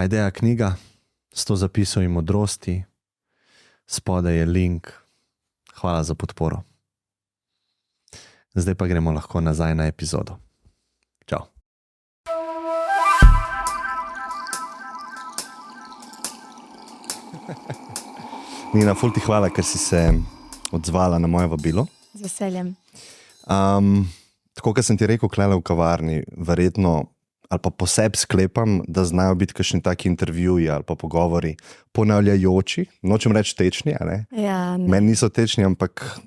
Aideja knjiga, 100 zapisov in modrosti, spodaj je link. Hvala za podporo. Zdaj pa gremo lahko nazaj na epizodo. Čau. Nina, ful ti hvala, ker si se odzvala na moje vabilo. Z veseljem. Tako, kot sem ti rekel, klele v kavarni, verjetno ali pa poseb sklepam, da znajo biti kakšni taki intervjuji ali pa pogovori ponavljajoči, nočem reči tečni, a ne? Ja, ne. Meni niso tečni, ampak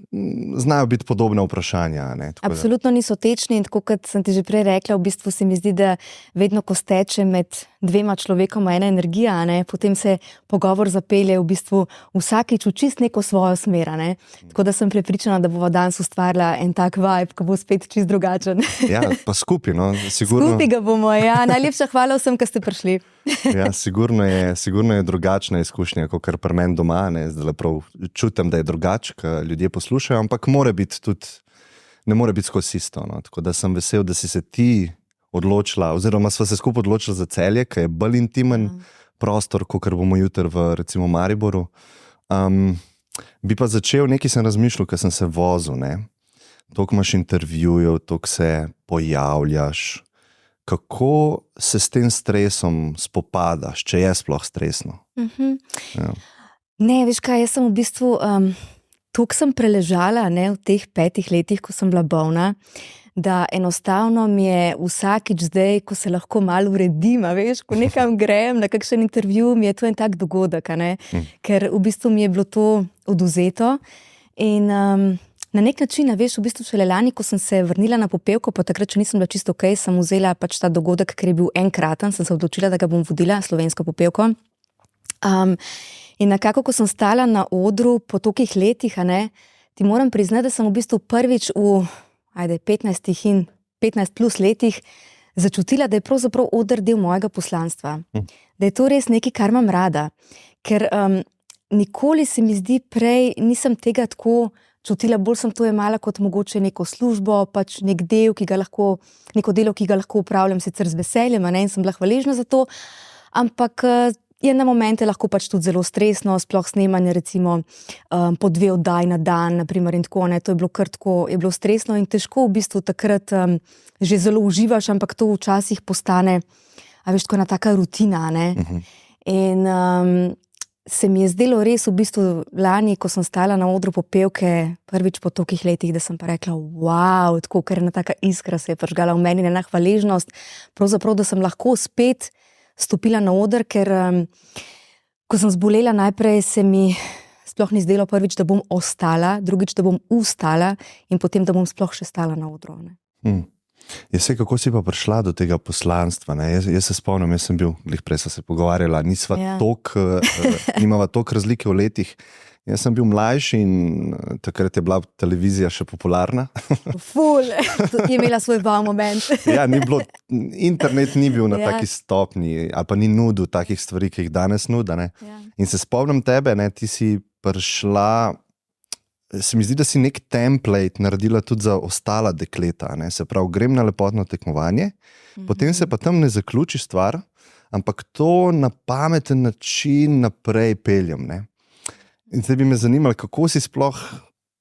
znajo biti podobne vprašanja, a ne? Tako Absolutno niso tečni in tako, kot sem ti že prej rekla, v bistvu se mi zdi, da vedno, ko steče med dvema človekoma ena energija, a ne, potem se pogovor zapelje v bistvu vsakič v čist neko svojo smer, a ne. Tako da sem prepričana, da bova danes ustvarila en tak vibe, ko bo spet čist drugačen. Ja, pa skupaj, no, sigurno. Skupaj ga bomo, ja. Najlepša hvala vsem, ki ste prišli. Ja, sigurno je drugačna izkušnja, kot kar pri meni doma, ne, zdaj prav čutim, da je drugače, ko ljudje poslušajo, ampak ne more biti skozi isto, no. Tako da sem vesel, da si se ti odločila, oziroma sva se skupaj odločila za Celje, ki je bolj intimen prostor, kot bomo jutri v recimo Mariboru. Bi pa začel, nekaj sem razmišljal, ko sem se vozil, ne. Toliko imaš intervjujev, toliko se pojavljaš. Kako se s tem stresom spopadaš, če je sploh stresno? Ja. Ne, veš kaj, jaz sem v bistvu, toliko sem preležala, ne, v teh 5 letih, ko sem bila bolna, da enostavno mi je vsakič zdaj, ko se lahko malo uredim, veš, ko nekam grem na kakšen intervju, mi je to en tak dogodek, a ne, ker v bistvu mi je bilo to oduzeto in na nek način, veš, v bistvu šele lani, ko sem se vrnila na Popevko, pa takrat, če nisem bila čisto okej, sem vzela pač ta dogodek, ker je bil enkraten, sem se odločila, da ga bom vodila, slovensko Popevko. In nekako, ko sem stala na odru po tolikih letih, a ne, ti moram priznati, da sem v bistvu prvič v 15 plus letih začutila, da je pravzaprav oder del mojega poslanstva. Da je to res nekaj, kar imam rada. Ker nikoli se mi zdi prej, nisem tega tako čutila, bolj sem to jemala kot mogoče neko službo, pač neko delo, ki ga lahko upravljam sicer z veseljem, a ne, in sem bila hvaležna za to, ampak je na momente lahko pač tudi zelo stresno, sploh snemanje recimo po 2 oddaji na dan, naprimer, in tako, ne, to je bilo kar tako, je bilo stresno in težko v bistvu takrat že zelo uživaš, ampak to včasih postane, a veš, tako ena taka rutina, ne. In se mi je zdelo res v bistvu lani, ko sem stala na odru Popevke, prvič po tolikih letih, da sem pa rekla, wow, tako, ker ena taka iskra se je prižgala v meni, ena hvaležnost, pravzaprav, da sem lahko spet stopila na oder, ker ko sem zbolela, najprej se mi sploh ni zdelo prvič, da bom ostala, drugič, da bom ustala in potem, da bom sploh še stala na odru, ne. Jaz se, kako si pa prišla do tega poslanstva, ne? Jaz se spomnim, jaz sem bil, glih prej sva se pogovarjala, nimava toliko razlike v letih. Jaz sem bil mlajši in takrat je bila televizija še popularna. Ful, je imela svoj wow moment. Ja, internet ni bil na taki stopni, ali pa ni nudil takih stvari, ki jih danes nuda, ne. In se spomnim tebe, ne, ti si prišla, se mi zdi, da si nek template naredila tudi za ostala dekleta, ne? Se pravi, grem na lepotno tekmovanje, potem se pa tam ne zaključi stvar, ampak to na pameten način naprej peljem, ne? In zdaj bi me zanimalo, kako si sploh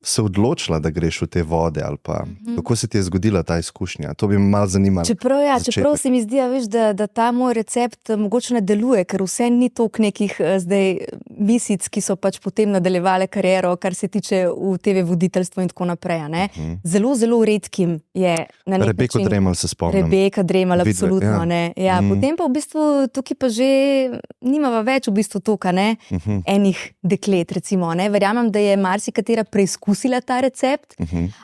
se odločila, da greš v te vode, ali pa kako se ti je zgodila ta izkušnja? To bi me malo zanimalo. Čeprav se mi zdi, veš, da ta moj recept mogoče ne deluje, ker vse ni toliko nekih zdaj misic, ki so pač potem nadaljevale kariero, kar se tiče v TV voditeljstvo in tako naprej, ne. Zelo, zelo redkim je na nek Rebeko način. Dremelj se spomnim. Rebeka Dremelj, absolutno, ne. Ja, potem pa v bistvu tukaj pa že nimava več v bistvu toliko, ne, enih deklet, recimo, ne. Verjamem, da je marsikatera preizkusila ta recept,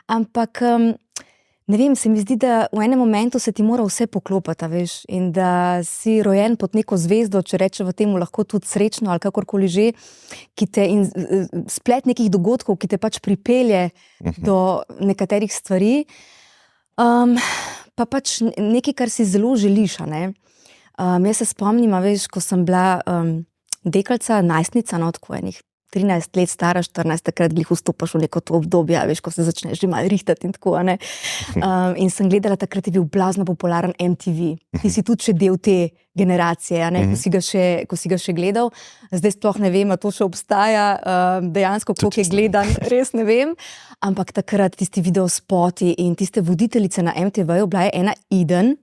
ampak ne vem, se mi zdi, da v enem momentu se ti mora vse poklopati, veš, in da si rojen pod neko zvezdo, če rečemo temu lahko tudi srečno ali kakorkoli že, in splet nekih dogodkov, ki te pač pripelje do nekaterih stvari, pa pač nekaj, kar si zelo želiš, a ne. Jaz se spomnim, veš, ko sem bila deklica, najstnica, no, tako enih 13 let stara, 14, takrat glih vstopaš v neko to obdobje, veš, ko se začneš že malo rihtati in tako, ne. In sem gledala, takrat je bil blazno popularen MTV. Ti si tudi še del te generacije, a ne, ko si ga še gledal. Zdaj sploh ne vem, a to še obstaja, dejansko, koliko je gledan, res ne vem. Ampak takrat tisti videospoti in tiste voditeljice na MTV-ju, bila je ena Eden,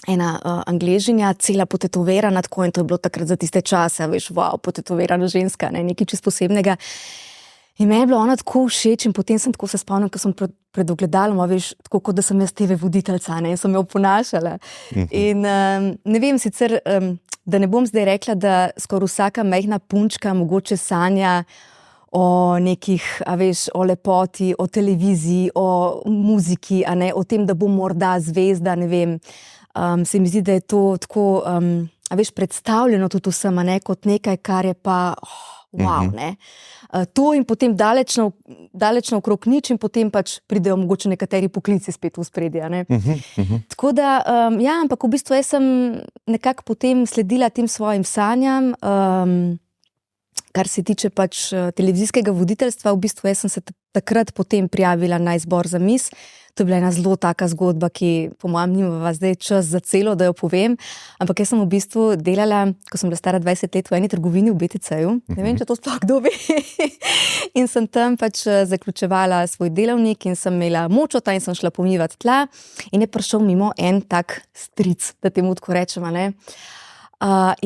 ena Angležinja, cela potetovirana, tako, in to je bilo takrat za tiste čase, veš, wow, potetovirana ženska, ne, nekaj čist posebnega. In meni je bilo ona tako všeč in potem sem tako se spomnila, ko sem pred ogledalom, veš, tako kot da sem jaz TV voditeljca, ne, in sem jo oponašala. In ne vem, sicer, da ne bom zdaj rekla, da skoraj vsaka majhna punčka mogoče sanja o nekih, a veš, o lepoti, o televiziji, o muziki, a ne, o tem, da bom morda zvezda, ne vem. Se mi zdi, da je to tako, a veš, predstavljeno tudi vsem, a ne, kot nekaj, kar je pa, wow, ne. To in potem daleč naokrog nič in potem pač pridejo mogoče nekateri poklici spet v ospredje, a ne. Tako da, ja, ampak v bistvu jaz sem nekako potem sledila tem svojim sanjam, kar se tiče pač televizijskega voditeljstva, v bistvu jaz sem se takrat potem prijavila na izbor za Miss. To je bila ena zelo taka zgodba, ki po mojem nimava zdaj čas za celo, da jo povem, ampak jaz sem v bistvu delala, ko sem bila stara 20 let, v eni trgovini v BTC-ju, ne vem, če to sploh kdo ve, in sem tam pač zaključevala svoj delovnik in sem imela močota in sem šla pomivati tla in je prišel mimo en tak stric, da temu tako rečem, a ne.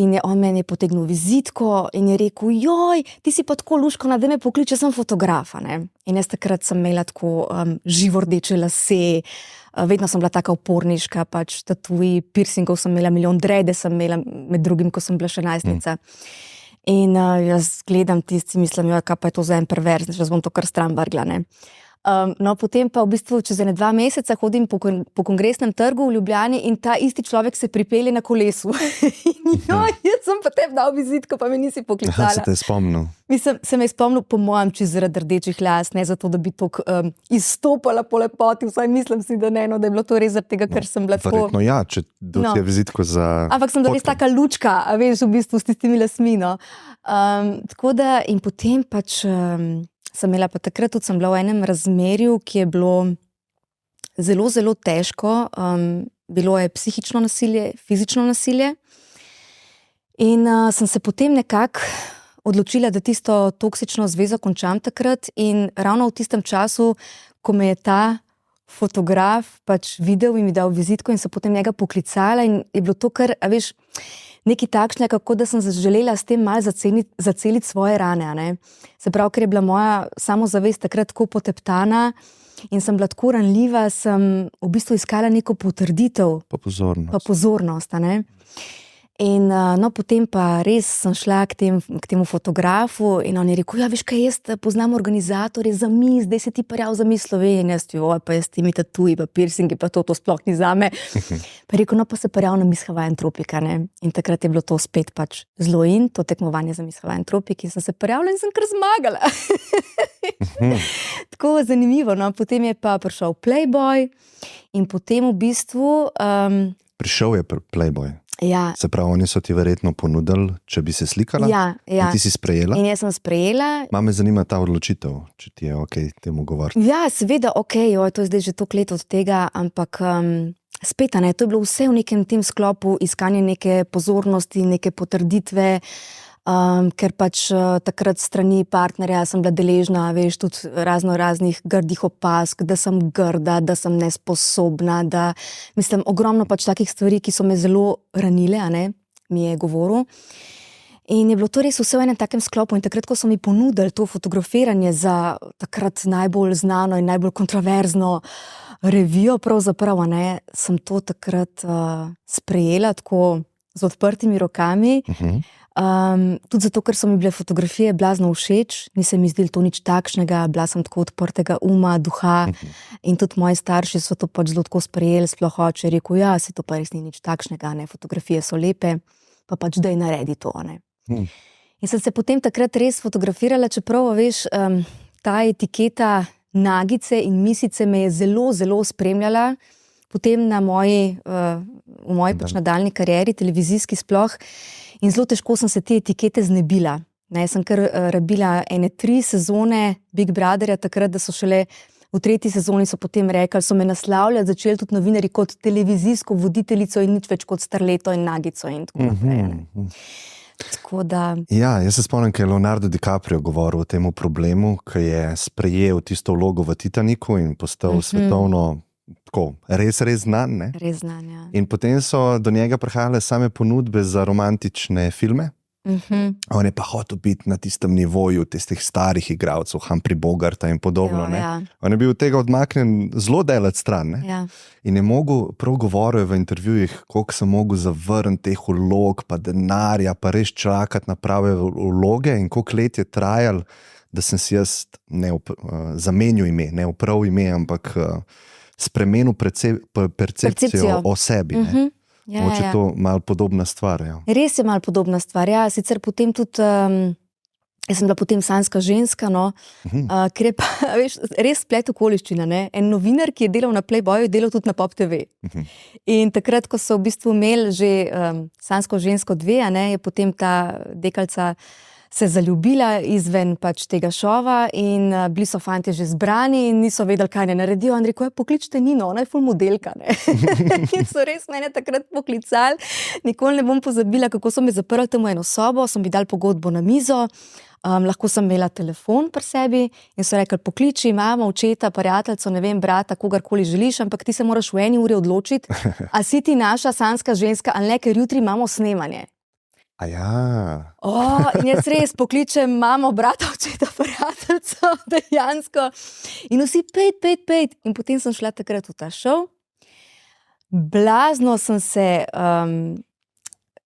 In on meni je potegnil vizitko in je rekel, joj, ti si pa tako luškana, da me pokliče, sem fotografa, ne. In jaz takrat sem imela tako živo rdeče lase, vedno sem bila taka uporniška, pač tatuji, piercingov sem imela milijon, drede sem imela, med drugim, ko sem bila še najstnica. In jaz gledam tisti, mislim, joj, kaj pa je to za en perverz, jaz bom to kar stran vrgla, ne. No, potem pa v bistvu čez 2 meseca hodim po Kongresnem trgu v Ljubljani in ta isti človek se pripelje na kolesu. In joj, jaz sem pa tebi dal vizitko, pa me nisi poklicala. Aha, se te je spomnil. Mislim, se me je spomnil po mojem čez zaradi rdečih las, ne zato, da bi toliko izstopala po lepoti, vsaj mislim si, da ne, no, da je bilo to res zaradi tega, ker sem bila tako. Verjetno ja, če doti je vizitko za... Ampak sem da res taka lučka, a veš, v bistvu s tistimi lasmi, no. Tako da, in potem pač... sem imela pa takrat tudi, sem bila v enem razmerju, ki je bilo zelo, zelo težko. Bilo je psihično nasilje, fizično nasilje. In sem se potem nekako odločila, da tisto toksično zvezo končam takrat in ravno v tistem času, ko me je ta fotograf pač videl in mi dal vizitko in sem potem njega poklicala in je bilo to kar, a veš, nekaj takšnega, kako da sem želela s tem malo zaceliti svoje rane, a ne. Se pravi, ker je bila moja samozavest takrat tako poteptana in sem bila tako ranljiva, sem v bistvu iskala neko potrditev. Pa pozornost. Pa pozornost, a ne. In no, potem pa res sem šla k temu fotografu in on je rekel, ja, veš kaj, jaz poznam organizatorje za Miss, zdaj se ti prijavil za Miss Slovenije, pa jaz temi tatuji, pa piercingi, pa to sploh ni zame. Pa je rekel, no, pa se prijavil na Miss Hawaiian Tropic, ne. In takrat je bilo to spet pač zelo in to tekmovanje za Miss Hawaiian Tropic in sem se prijavila in sem kar zmagala. Tako zanimivo, no, potem je pa prišel Playboy in potem v bistvu... Prišel je Playboy. Ja. Se pravi, oni so ti verjetno ponudili, če bi se slikala? Ja. In ti si sprejela? In jaz sem sprejela. Me zanima ta odločitev, če ti je okej temu govoriti. Ja, seveda okej, to je zdaj že toliko let od tega, ampak spet, ne, to je bilo vse v nekem tem sklopu, iskanje neke pozornosti, neke potrditve, ker pač takrat strani partnerja sem bila deležna, veš, tudi raznih grdih opazk, da sem grda, da sem nesposobna, da, mislim, ogromno pač takih stvari, ki so me zelo ranile, a ne, mi je govoril. In je bilo to res vse v enem takem sklopu in takrat, ko so mi ponudili to fotografiranje za takrat najbolj znano in najbolj kontroverzno revijo, pravzaprav, a ne, sem to takrat sprejela tako z odprtimi rokami. Tudi zato, ker so mi bile fotografije blazno všeč, ni se mi zdelo to nič takšnega, bila sem tako odprtega uma, duha in tudi moji starši so to pač zelo tako sprejeli, sploh oče je rekel, ja, se to pa res ni nič takšnega, ne, fotografije so lepe, pa pač daj naredi to, ne. In sem se potem takrat res fotografirala, čeprav, veš, ta etiketa nagice in misice me je zelo, zelo spremljala, potem v moji pač nadaljni karieri, televizijski sploh, in zelo težko sem se te etikete znebila. Ne, sem kar rabila 3 sezone Big Brotherja, takrat, da so šele v 3. sezoni so potem rekli, so me naslavljati začeli tudi novinarji kot televizijsko voditeljico in nič več kot starleto in nagico in tako naprej. Tako da... Ja, jaz se spomnim, kaj je Leonardo DiCaprio govoril o tem problemu, ko je sprejel tisto vlogo v Titaniku in postal svetovno tako, res znan. Ne? Res znan, ja. In potem so do njega prihajale same ponudbe za romantične filme. On je pa hotel biti na tistem nivoju tistih starih igralcev, Humphrey Bogarta in podobno. Jo, ja. On je bil od tega odmaknjen zelo daleč stran. Ja. In je mogel, prav govoril v intervjujih, koliko sem mogel zavrniti teh vlog, pa denarja, pa res čakati na prave vloge in koliko let je trajal, da sem si jaz zamenil ime, ne uprav ime, ampak spremenil percepcijo o sebi. Mogoče to malo podobna stvar. Ja. Res je malo podobna stvar. Ja, sicer potem tudi, jaz sem bila potem sanjska ženska, ker je pa, veš, res splet okoliščina. Ne? En novinar, ki je delal na Playboyu, je delal tudi na Pop TV. In takrat, ko so v bistvu imeli že sanjsko žensko 2, je potem ta dekalca se zaljubila izven pač tega šova in bili so fantje že zbrani in niso vedeli, kaj ne naredijo. On rekel, pokličite Nino, ona je ful modelka. In so res mene takrat poklicali. Nikoli ne bom pozabila, kako so me zaprli tam v eno sobo, so mi dali pogodbo na mizo, lahko sem imela telefon pri sebi in so rekli, pokliči mamo, očeta, prijateljco, ne vem, brata, kogarkoli želiš, ampak ti se moraš v 1 uri odločiti, a si ti naša sanjska ženska ali ne, ker jutri imamo snemanje. Ja. In jaz res pokličem mamo, brata, očeta, prijateljco, dejansko. In vsi pejt. In potem sem šla takrat v ta šov. Blazno sem se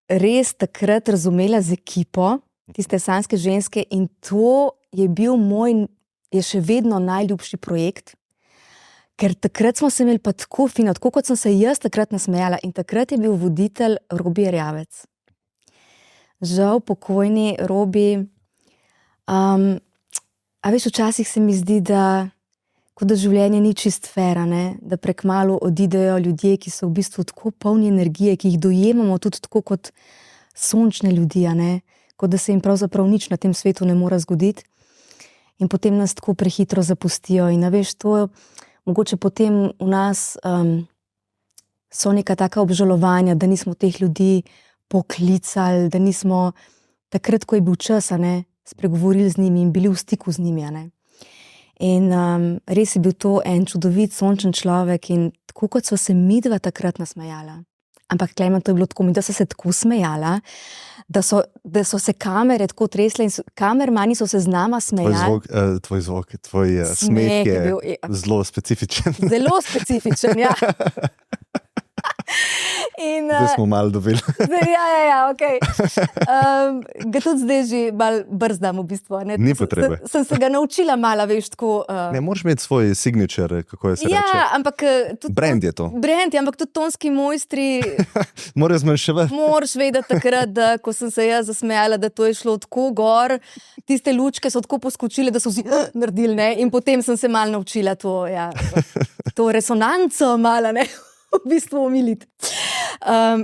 res takrat razumela z ekipo, tiste sanjske ženske, in to je bil je še vedno najljubši projekt. Ker takrat smo se imeli pa tako fino, tako kot sem se jaz takrat nasmejala. In takrat je bil voditelj Robi Erjavec. Žal pokojni Robi. A veš, včasih se mi zdi, da kot da življenje ni čist fair, da prekmalu odidejo ljudje, ki so v bistvu tako polni energije, ki jih dojemamo tudi tako kot sončne ljudi, kot da se jim pravzaprav nič na tem svetu ne more zgoditi. In potem nas tako prehitro zapustijo. In veš, to mogoče potem v nas so neka taka obžalovanja, da nismo teh ljudi poklicali, da nismo takrat, ko je bil čas, spregovorili z njimi in bili v stiku z njimi. In res je bil to en čudovit, sončen človek in tako kot so se midva takrat nasmejala. Ampak Klemen, to je bilo tako, da so se tako smejala, da so se kamere tako tresle in kamermani so se z nama smejali. Tvoj smeh je zelo specifičen. Zelo specifičen, ja. Zdaj smo malo dobili. Ja, ok. Ga tudi zdaj že malo brzdam v bistvu. Ni potrebe. Sem se ga naučila malo, veš, tako... Ne, moraš imeti svoj signature, kako je se reče. Ja, ampak... Brand je to. Brand je, ampak tudi tonski mojstri... Morajo zmanjševati. Moraš vedeti takrat, da ko sem se jaz zasmejala, da to je šlo tako gor, tiste lučke so tako poskočile, da so vsi naredili, in potem sem se malo naučila to, ja, to resonanco malo, v bistvu omiliti.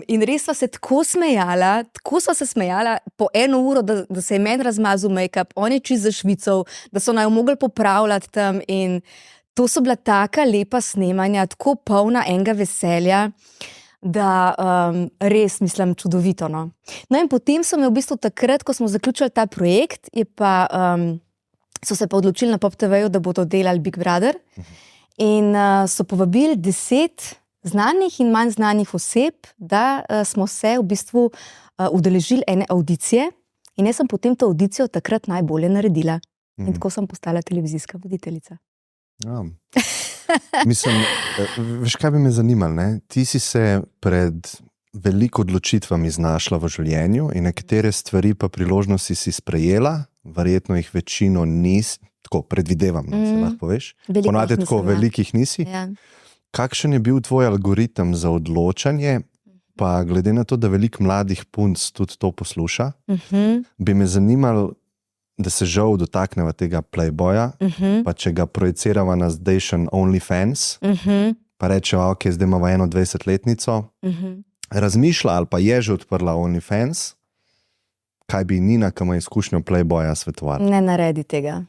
In res sva se tako smejala, po 1 uro, da se je meni razmazal make-up, on je čist zašvical, da so naj mogli popravljati tam in to so bila taka lepa snemanja, tako polna enega veselja, da res mislim čudovito. No in potem so me v bistvu takrat, ko smo zaključili ta projekt, so se pa odločili na Pop TV-ju, da bodo delali Big Brother in so povabili 10 znanih in manj znanih oseb, da smo se v bistvu udeležili ene audicije in jaz sem potem to audicijo takrat najbolje naredila. In tako sem postala televizijska voditeljica. Ja. Mislim, veš, kaj bi me zanimalo, ne? Ti si se pred veliko odločitvami znašla v življenju in nekatere stvari pa priložnosti si sprejela, verjetno jih večino nisi, tako predvidevam, se lahko poveš. Ponavadi tako velikih nisi. Ja. Kakšen je bil tvoj algoritem za odločanje, pa glede na to, da veliko mladih punc tudi to posluša, bi me zanimalo, da se žal dotakneva tega Playboya, pa če ga projicirava na zdajšen OnlyFans, pa rečeva, ok, zdaj imamo 21-letnico, razmišlja ali pa je že odprla OnlyFans, kaj bi Nina, ki ima izkušnjo Playboya, svetovala? Ne naredi tega.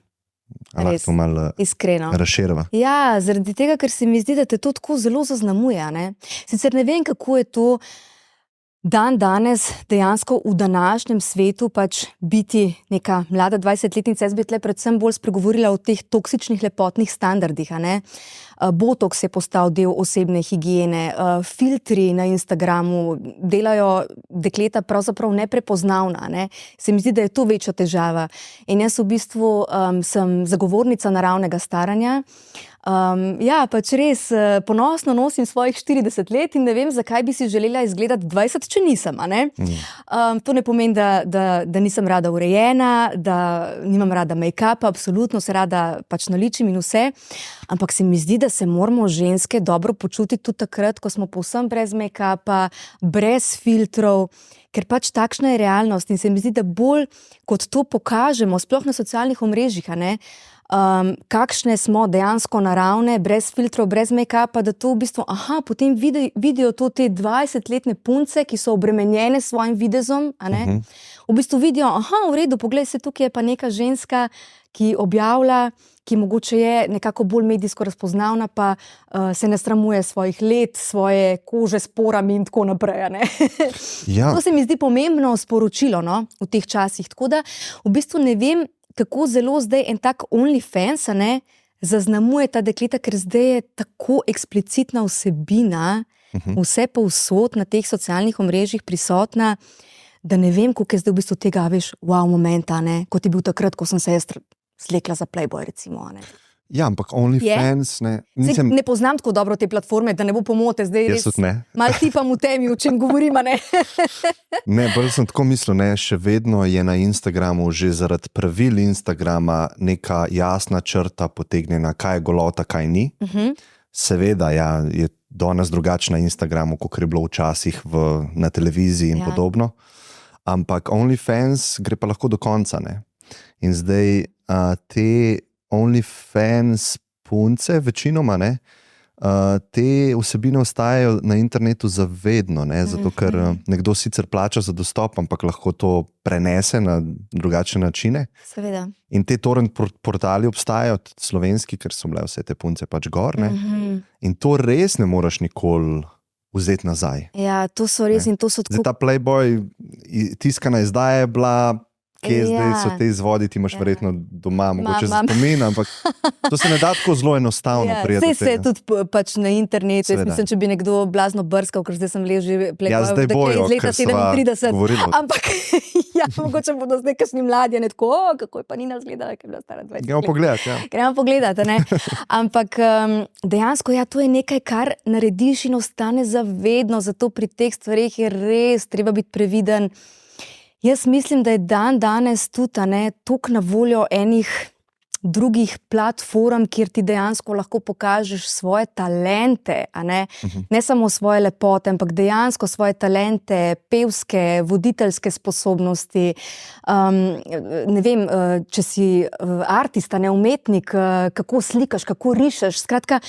Ali lahko to malo Iskreno. razširva? Ja, zaradi tega, ker se mi zdi, da te to tako zelo zaznamuje. Ne? Sicer ne vem, kako je to danes dejansko v današnjem svetu pač biti neka mlada 20-letnica. Jaz bi tle predvsem bolj spregovorila o teh toksičnih lepotnih standardih. A ne? Botoks je postal del osebne higiene, filtri na Instagramu delajo dekleta pravzaprav neprepoznavna. Ne? Se mi zdi, da je to večja težava. In jaz v bistvu sem zagovornica naravnega staranja. Ja, pač res ponosno nosim svojih 40 let in ne vem, zakaj bi si želela izgledati 20, če nisem. A ne? To ne pomeni, da nisem rada urejena, da nimam rada make-upa, absolutno se rada pač naličim in vse, ampak se mi zdi, da se moramo ženske dobro počutiti tudi takrat, ko smo povsem brez make-upa, brez filtrov, ker pač takšna je realnost in se mi zdi, da bolj kot to pokažemo, sploh na socialnih omrežjih, a ne, kakšne smo dejansko naravne, brez filtrov, brez make-upa, da to v bistvu, potem vidijo to te 20-letne punce, ki so obremenjene s svojim videzom, a ne? V bistvu vidijo, v redu, poglej se, tukaj je pa neka ženska, ki objavlja, ki mogoče je nekako bolj medijsko razpoznavna, pa se ne sramuje svojih let, svoje kože s porami in tako naprej, a ne? Ja. To se mi zdi pomembno sporočilo, no, v teh časih, tako da v bistvu ne vem, kako zelo zdaj en tak OnlyFans, a ne, zaznamuje ta dekleta, ker zdaj je tako eksplicitna vsebina, vse povsod na teh socialnih omrežjih prisotna, da ne vem, koliko je zdaj v bistvu tega, veš, wow momenta, ne, kot je bil takrat, ko sem se jaz slekla za Playboy, recimo, a ne. Ja, ampak OnlyFans, ne. Ne poznam tako dobro te platforme, da ne bo pomote, zdaj res malo tipam v temi, o čem govorim, a ne. Ne, bolj sem tako mislil, ne, še vedno je na Instagramu že zaradi pravil Instagrama neka jasna črta potegnjena, kaj je golota, kaj ni. Seveda, ja, je danes drugače na Instagramu, kot je bilo včasih na televiziji in podobno, ampak OnlyFans gre pa lahko do konca, ne. In zdaj te OnlyFans punce, večinoma, ne, te vsebine ostajajo na internetu zavedno, ne, zato ker nekdo sicer plača za dostop, ampak lahko to prenese na drugačne načine. Seveda. In te torrent portali obstajajo, slovenski, ker so bile vse te punce pač gor, ne. In to res ne moreš nikoli vzeti nazaj. Ja, to so res in to so tako... Zdaj ta Playboy, tiskana izdaja je bila, kje zdaj so te izvodi, ti imaš verjetno doma, mogoče za spomin, ampak to se ne da tako zelo enostavno prijeti. Vse se tudi pač na internetu, jaz mislim, če bi nekdo blazno brskal, ker zdaj sem leži zdaj bojo, iz leta ker sva 37, govorila. ampak ja, mogoče bodo zdaj kakšni mladje, ne tako, kako je pa Nina izgledala, ker je bila stara 20 let. Gremo pogledat, ja. Gremo pogledat, ne. Ampak dejansko, ja, to je nekaj, kar narediš in ostane zavedno, zato pri teh stvareh je res treba biti previden. Jaz mislim, da je danes tudi toliko na voljo enih drugih platform, kjer ti dejansko lahko pokažeš svoje talente, a ne? Ne samo svoje lepote, ampak dejansko svoje talente, pevske, voditeljske sposobnosti. Ne vem, če si artist, a ne umetnik, kako slikaš, kako rišeš, skratka,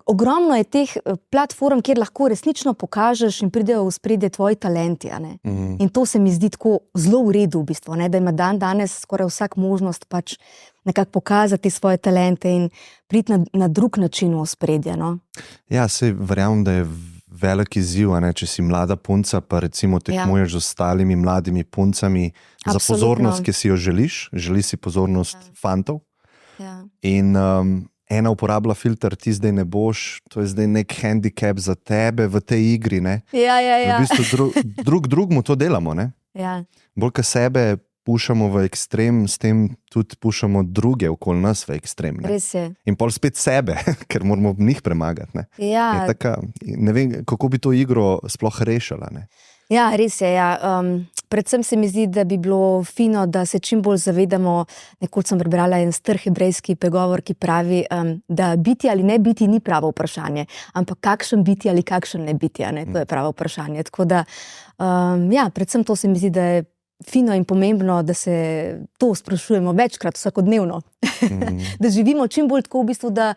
ogromno je teh platform, kjer lahko resnično pokažeš in pridejo v ospredje tvoji talenti, a ne. In to se mi zdi tako zelo v redu v bistvu, ne, da ima danes skoraj vsak možnost pač nekako pokazati svoje talente in priti na drug način v ospredje, no. Ja, saj verjamem, da je velik izziv, a ne, če si mlada punca, pa recimo tekmuješ z ostalimi mladimi puncami za pozornost, ki si jo želiš si pozornost fantov. In ena uporablja filter, ti zdaj ne boš, to je zdaj nek handicap za tebe v tej igri, ne. Ja. V bistvu drugmu to delamo, ne. Ja. Bolj ka sebe pušamo v ekstrem, s tem tudi pušamo druge okoli nas v ekstrem, ne. Res je. In pol spet sebe, ker moramo njih premagati, ne. Ja. Taka, ne vem, kako bi to igro sploh rešila, ne. Ja, res je, ja. Predvsem se mi zdi, da bi bilo fino, da se čim bolj zavedamo, nekoč sem prebrala en star hebrejski pregovor, ki pravi, da biti ali ne biti ni pravo vprašanje, ampak kakšen biti ali kakšen ne biti, a ne, to je pravo vprašanje. Tako da, ja, predvsem to se mi zdi, da je fino in pomembno, da se to sprašujemo večkrat vsakodnevno. Da živimo čim bolj tako v bistvu, da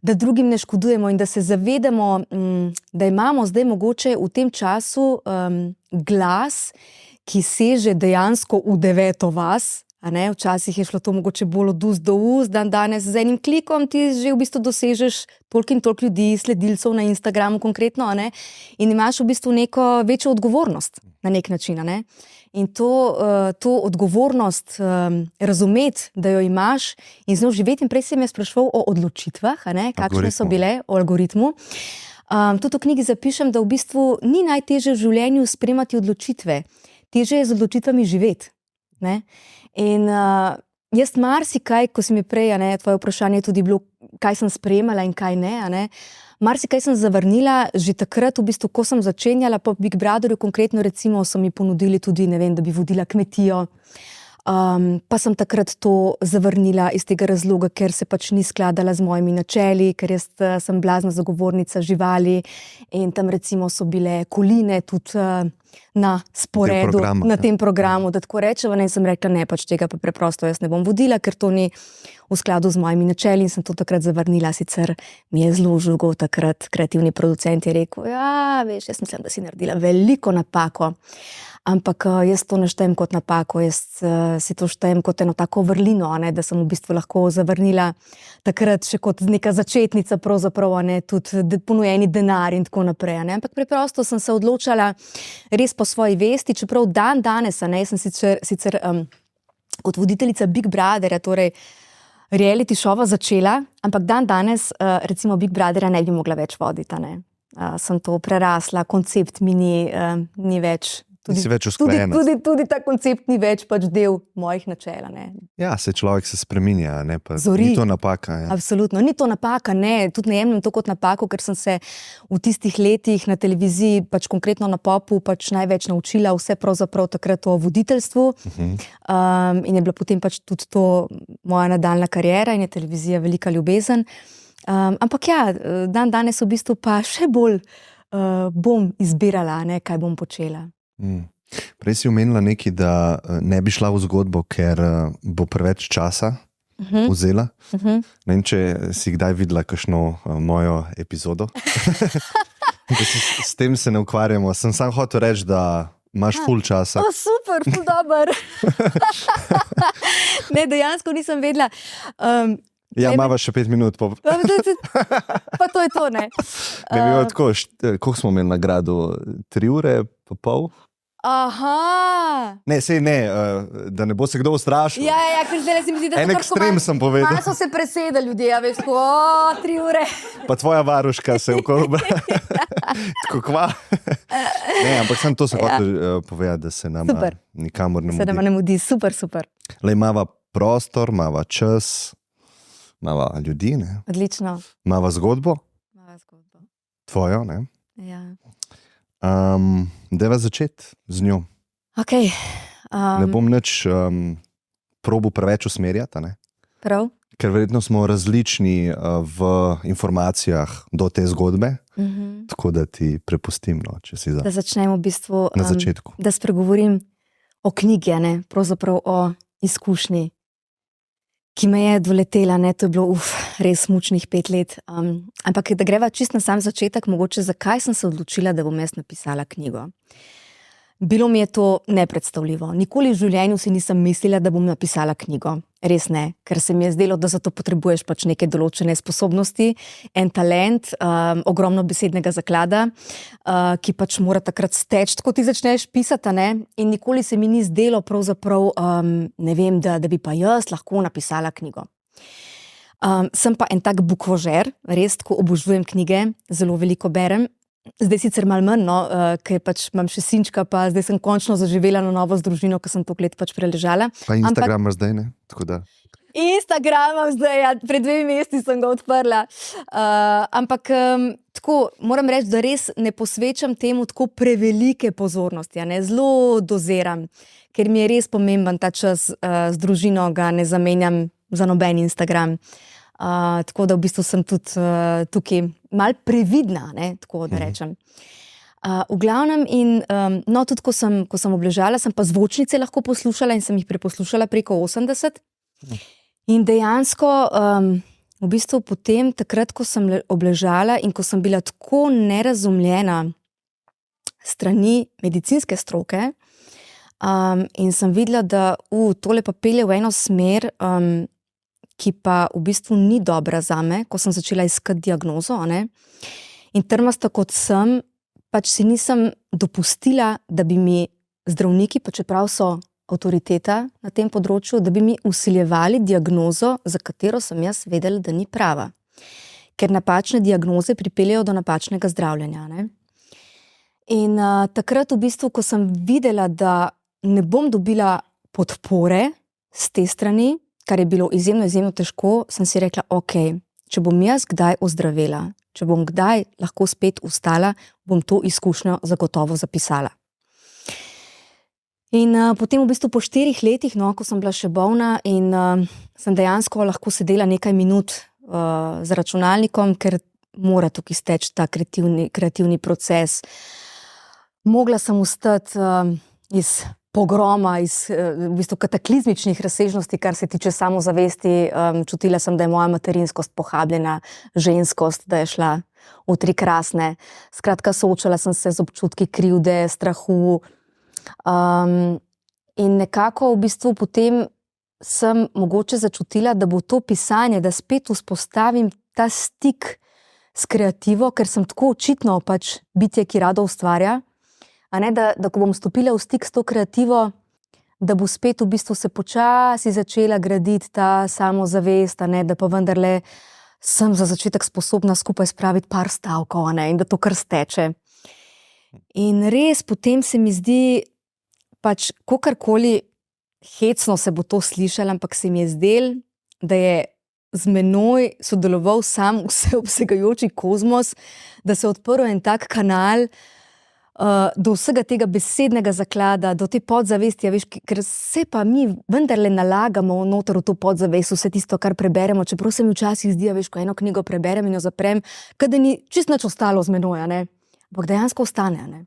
drugim ne škodujemo in da se zavedamo, da imamo zdaj mogoče v tem času glas, ki seže dejansko v 9. vas. Včasih je šlo to mogoče bolj od ust do ust, danes z enim klikom ti že v bistvu dosežeš toliko in toliko ljudi, sledilcev na Instagramu konkretno, in imaš v bistvu neko večjo odgovornost na nek način. In to odgovornost razumeti, da jo imaš in z njo živeti. In prej si me spraševal o odločitvah, kakšne so bile, o algoritmu. Tudi v knjigi zapišem, da v bistvu ni najtežje v življenju sprejemati odločitve, težje je z odločitvami živeti. In jaz marsikaj, ko si mi prej, tvoje vprašanje je tudi bilo, kaj sem sprejemala in kaj ne, marsikaj sem zavrnila že takrat, v bistvu, ko sem začenjala po Big Brotherju, konkretno recimo so mi ponudili tudi, ne vem, da bi vodila kmetijo, pa sem takrat to zavrnila iz tega razloga, ker se pač ni skladala z mojimi načeli, ker jaz sem blazna zagovornica živali in tam recimo so bile koline tudi na sporedu, na tem programu, da tako rečeva, in sem rekla, ne, pač tega pa preprosto jaz ne bom vodila, ker to ni v skladu z mojimi načeli in sem to takrat zavrnila, sicer mi je zelo žugal takrat kreativni producent je rekel, ja, veš, jaz mislim, da si naredila veliko napako, ampak jaz to ne štejem kot napako, jaz si to štejem kot eno tako vrlino, da sem v bistvu lahko zavrnila takrat še kot neka začetnica pravzaprav, tudi ponujeni denar in tako naprej, ampak preprosto sem se odločala res po svoji vesti, čeprav danes, jaz sem sicer kot voditeljica Big Brotherja, torej reality šova začela, ampak danes recimo Big Brotherja ne bi mogla več voditi, sem to prerasla, koncept mi ni več. Tudi ta koncept ni več pač del mojih načel. Ja, človek se spreminja, ni to napaka. Ja. Absolutno, ni to napaka, tudi ne jemljem to kot napako, ker sem se v tistih letih na televiziji, pač konkretno na Popu, pač največ naučila vse pravzaprav takrat o voditeljstvu in je bila potem pač tudi to moja nadaljna kariera in je televizija velika ljubezen. Ampak ja, danes v bistvu pa še bolj bom izbirala, kaj bom počela. Prej si omenila nekaj, da ne bi šla v zgodbo, ker bo preveč časa vzela. Ne vem, če si kdaj videla kakšno mojo epizodo. S tem se ne ukvarjamo. Sem sam hotel reči, da imaš ful časa. Super, ful dober. Ne, dejansko nisem vedela. Ja, imava še 5 minut. Pa to je to, ne. Ne bi tako, koliko smo imeli nagrado? 3 ure pa pol? Aha! Ne, sej ne, da ne bo se kdo ustrašil. Ja, ker zdaj se mi zdi, da en ekstrem sem povedal. Malo so se presedali ljudje, veš, 3 ure. Pa tvoja varuška se ukvarja. Tako kva. Ne, ampak sem to se hotel povedati, da se nama nikamor ne mudi. Se nama ne mudi, super. Le imava prostor, imava čas, imava ljudi, ne? Odlično. Imava zgodbo. Tvojo, ne? Ja. Dajva začeti z njo. Okay. Ne bom nič probil preveč usmerjati, ne? Prav. Ker verjetno smo različni v informacijah do te zgodbe, tako da ti prepustim, no, če si za. Da začnemo v bistvu, na začetku. Da spregovorim o knjigi, pravzaprav o izkušnji, ki me je doletela, to je bilo res mučnih 5 let. Ampak da greva čisto na sam začetek, mogoče zakaj sem se odločila, da bom jaz napisala knjigo. Bilo mi je to nepredstavljivo. Nikoli v življenju si nisem mislila, da bom napisala knjigo. Res ne, ker se mi je zdelo, da za to potrebuješ pač neke določene sposobnosti, en talent, ogromno besednega zaklada, ki pač mora takrat steči, ko ti začneš pisati, in nikoli se mi ni zdelo pravzaprav, ne vem, da bi pa jaz lahko napisala knjigo. Sem pa en tak bukvožer, res, ko obožujem knjige, zelo veliko berem. Zdaj sicer malo manj, ker pač imam še sinčka, pa zdaj sem končno zaživela na novo z družino, ker sem toliko let pač preležala. Pa Instagram imaš zdaj, ne? Tako da. Instagram imam zdaj, ja, pred 2 meseci sem ga odprla. Ampak tako, moram reči, da res ne posvečam temu tako prevelike pozornosti, zelo doziram, ker mi je res pomemben ta čas z družino, ga ne zamenjam za noben Instagram. Tako da v bistvu sem tudi tukaj malo previdna, tako da rečem. V glavnem tudi ko sem obležala, sem pa zvočnice lahko poslušala in sem jih preposlušala preko 80. In dejansko v bistvu potem takrat, ko sem obležala in ko sem bila tako nerazumljena strani medicinske stroke, in sem videla, da tole pa pelje v eno smer, ki pa v bistvu ni dobra zame, ko sem začela iskati diagnozo, ne. In trmasta kot sem, pač si nisem dopustila, da bi mi zdravniki, pa čeprav so avtoriteta na tem področju, da bi mi vsiljevali diagnozo, za katero sem jaz vedela, da ni prava. Ker napačne diagnoze pripeljejo do napačnega zdravljenja, ne. In takrat v bistvu, ko sem videla, da ne bom dobila podpore s te strani, kar je bilo izjemno težko, sem si rekla, okej, če bom jaz kdaj ozdravela, če bom kdaj lahko spet vstala, bom to izkušnjo zagotovo zapisala. In potem v bistvu po 4 letih, ko sem bila še bolna in sem dejansko lahko sedela nekaj minut z računalnikom, ker mora tukaj steči ta kreativni proces. Mogla sem vstati iz pogroma, iz v bistvu kataklizmičnih razsežnosti, kar se tiče samozavesti. Čutila sem, da je moja materinskost pohabljena, ženskost, da je šla v 3 krasne. Skratka, soočala sem se z občutki krivde, strahu. In nekako v bistvu potem sem mogoče začutila, da bo to pisanje, da spet vzpostavim ta stik s kreativo, ker sem tako očitno pač bitje, ki rado ustvarja. A ne, da ko bom stopila v stik s to kreativo, da bo spet v bistvu se počasi začela graditi ta samozavest, a ne, da pa vendarle sem za začetek sposobna skupaj spraviti par stavkov, a ne, in da to kar steče. In res potem se mi zdi, pač kakorkoli hecno se bo to slišalo, ampak se mi je zdelo, da je z menoj sodeloval sam vseobsegajoči kozmos, da se je odprl en tak kanal, do vsega tega besednega zaklada, do te podzavesti, veš, ker se pa mi vendarle nalagamo noter v to podzavest, vse tisto, kar preberemo, čeprav se mi včasih zdi, veš, ko eno knjigo preberem in jo zaprem, kad da ni čisto nič ostalo z menoj, a ne, ampak dejansko ostane, a ne.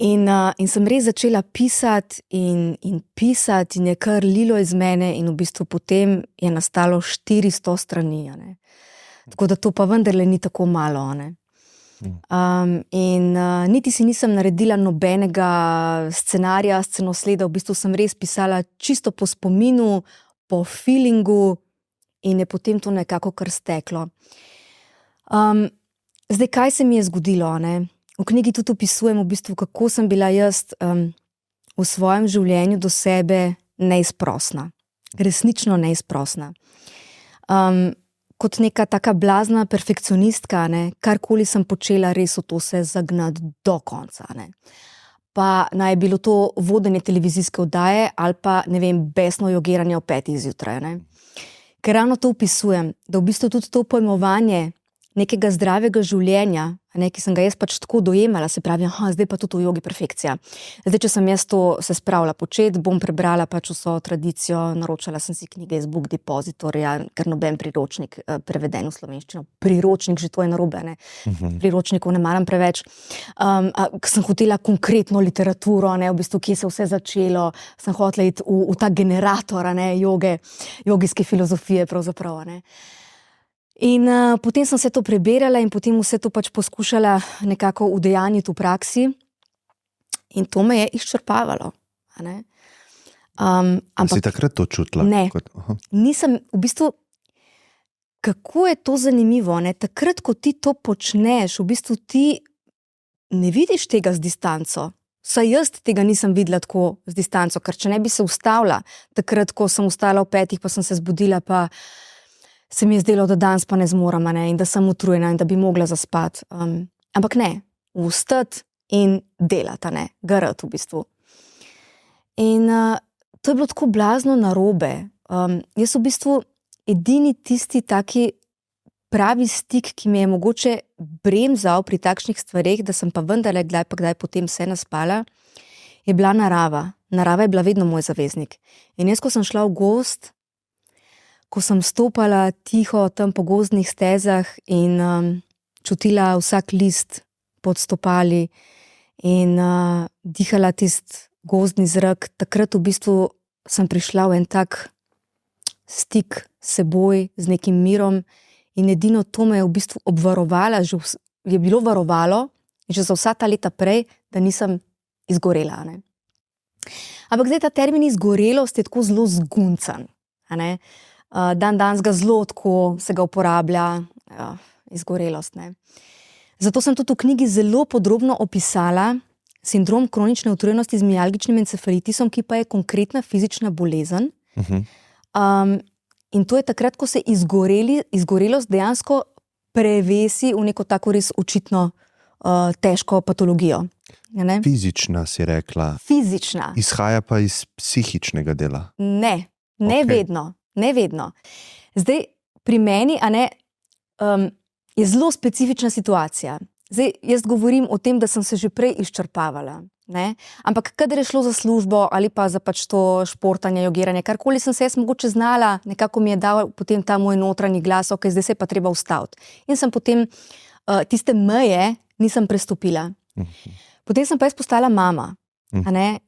In sem res začela pisati in pisati in je kar lilo iz mene in v bistvu potem je nastalo 400 strani, a ne. Tako da to pa vendarle ni tako malo, a ne. Niti si nisem naredila nobenega scenarija, scenosleda, v bistvu sem res pisala čisto po spominu, po feelingu in je potem to nekako kar steklo. Zdaj, kaj se mi je zgodilo, ne? V knjigi tudi opisujem v bistvu, kako sem bila jaz v svojem življenju do sebe neizprosna. Resnično neizprosna. Kot neka taka blazna perfekcionistka, ne, karkoli sem počela, res v to se zagnati do konca, ne. Pa naj je bilo to vodenje televizijske oddaje ali pa, ne vem, besno jogiranje ob 5 zjutraj, ne. Ker ravno to opisujem, da v bistvu tudi to pojmovanje nekega zdravega življenja, ne, ki sem ga jaz pač tako dojemala, se pravi, zdaj pa tudi v jogi perfekcija. Zdaj, če sem jaz to se spravila početi, bom prebrala pač vso tradicijo, naročala sem si knjige iz Book Depositorja, ker noben priročnik preveden v slovenščino. Priročnik, že to je narobe, ne. Priročnikov ne maram preveč. Sem hotela konkretno literaturo, ne, v bistvu, kje se vse začelo, sem hotela iti v ta generator, ne, joge, jogijske filozofije pravzaprav, ne. In potem sem se to preberala in potem vse to pač poskušala nekako udejanjiti v praksi in to me je izčrpavalo, a ne. Si takrat to čutila? Ne, nisem, v bistvu, kako je to zanimivo, ne, takrat, ko ti to počneš, v bistvu ti ne vidiš tega z distanco. Saj jaz tega nisem videla tako z distanco, ker če ne bi se ustavila, takrat, ko sem vstala ob 5, pa sem se zbudila, pa se mi je zdelo, da danes pa ne zmorem, ne, in da sem utrujena in da bi mogla zaspati. Ampak ne, vstati in delati, ne, garati v bistvu. In to je bilo tako blazno narobe. Jaz v bistvu edini tisti taki pravi stik, ki mi je mogoče bremzal pri takšnih stvareh, da sem pa vendarle kdaj pa kdaj potem se naspala, je bila narava. Narava je bila vedno moj zaveznik. In jaz, ko sem šla v gozd, ko sem stopala tiho tam po gozdnih stezah in čutila vsak list pod stopali in dihala tisti gozdni zrak, takrat v bistvu sem prišla v en tak stik s seboj, z nekim mirom in edino to me je v bistvu obvarovala, je bilo varovalo že za vsa ta leta prej, da nisem izgorela, ne. Ampak zdaj ta termin izgorelost je tako zelo zguncan. Dan danes ga zelo tako se ga uporablja, izgorelost. Ne. Zato sem tudi v knjigi zelo podrobno opisala sindrom kronične utrujenosti z mialgičnim encefalitisom, ki pa je konkretna fizična bolezen. In to je takrat, ko se izgorelost dejansko prevesi v neko tako res očitno težko patologijo. Fizična si rekla. Fizična. Izhaja pa iz psihičnega dela. Ne Ok. vedno. Ne vedno. Zdaj, pri meni je zelo specifična situacija. Zdaj, jaz govorim o tem, da sem se že prej izčrpavala. Ne? Ampak kadar je šlo za službo ali pa za pač to športanje, jogiranje, karkoli sem se jaz mogoče znala, nekako mi je dal potem ta moj notranji glas, ok, zdaj se je pa treba ustaviti. In sem potem tiste meje nisem prestopila. Potem sem pa jaz postala mama.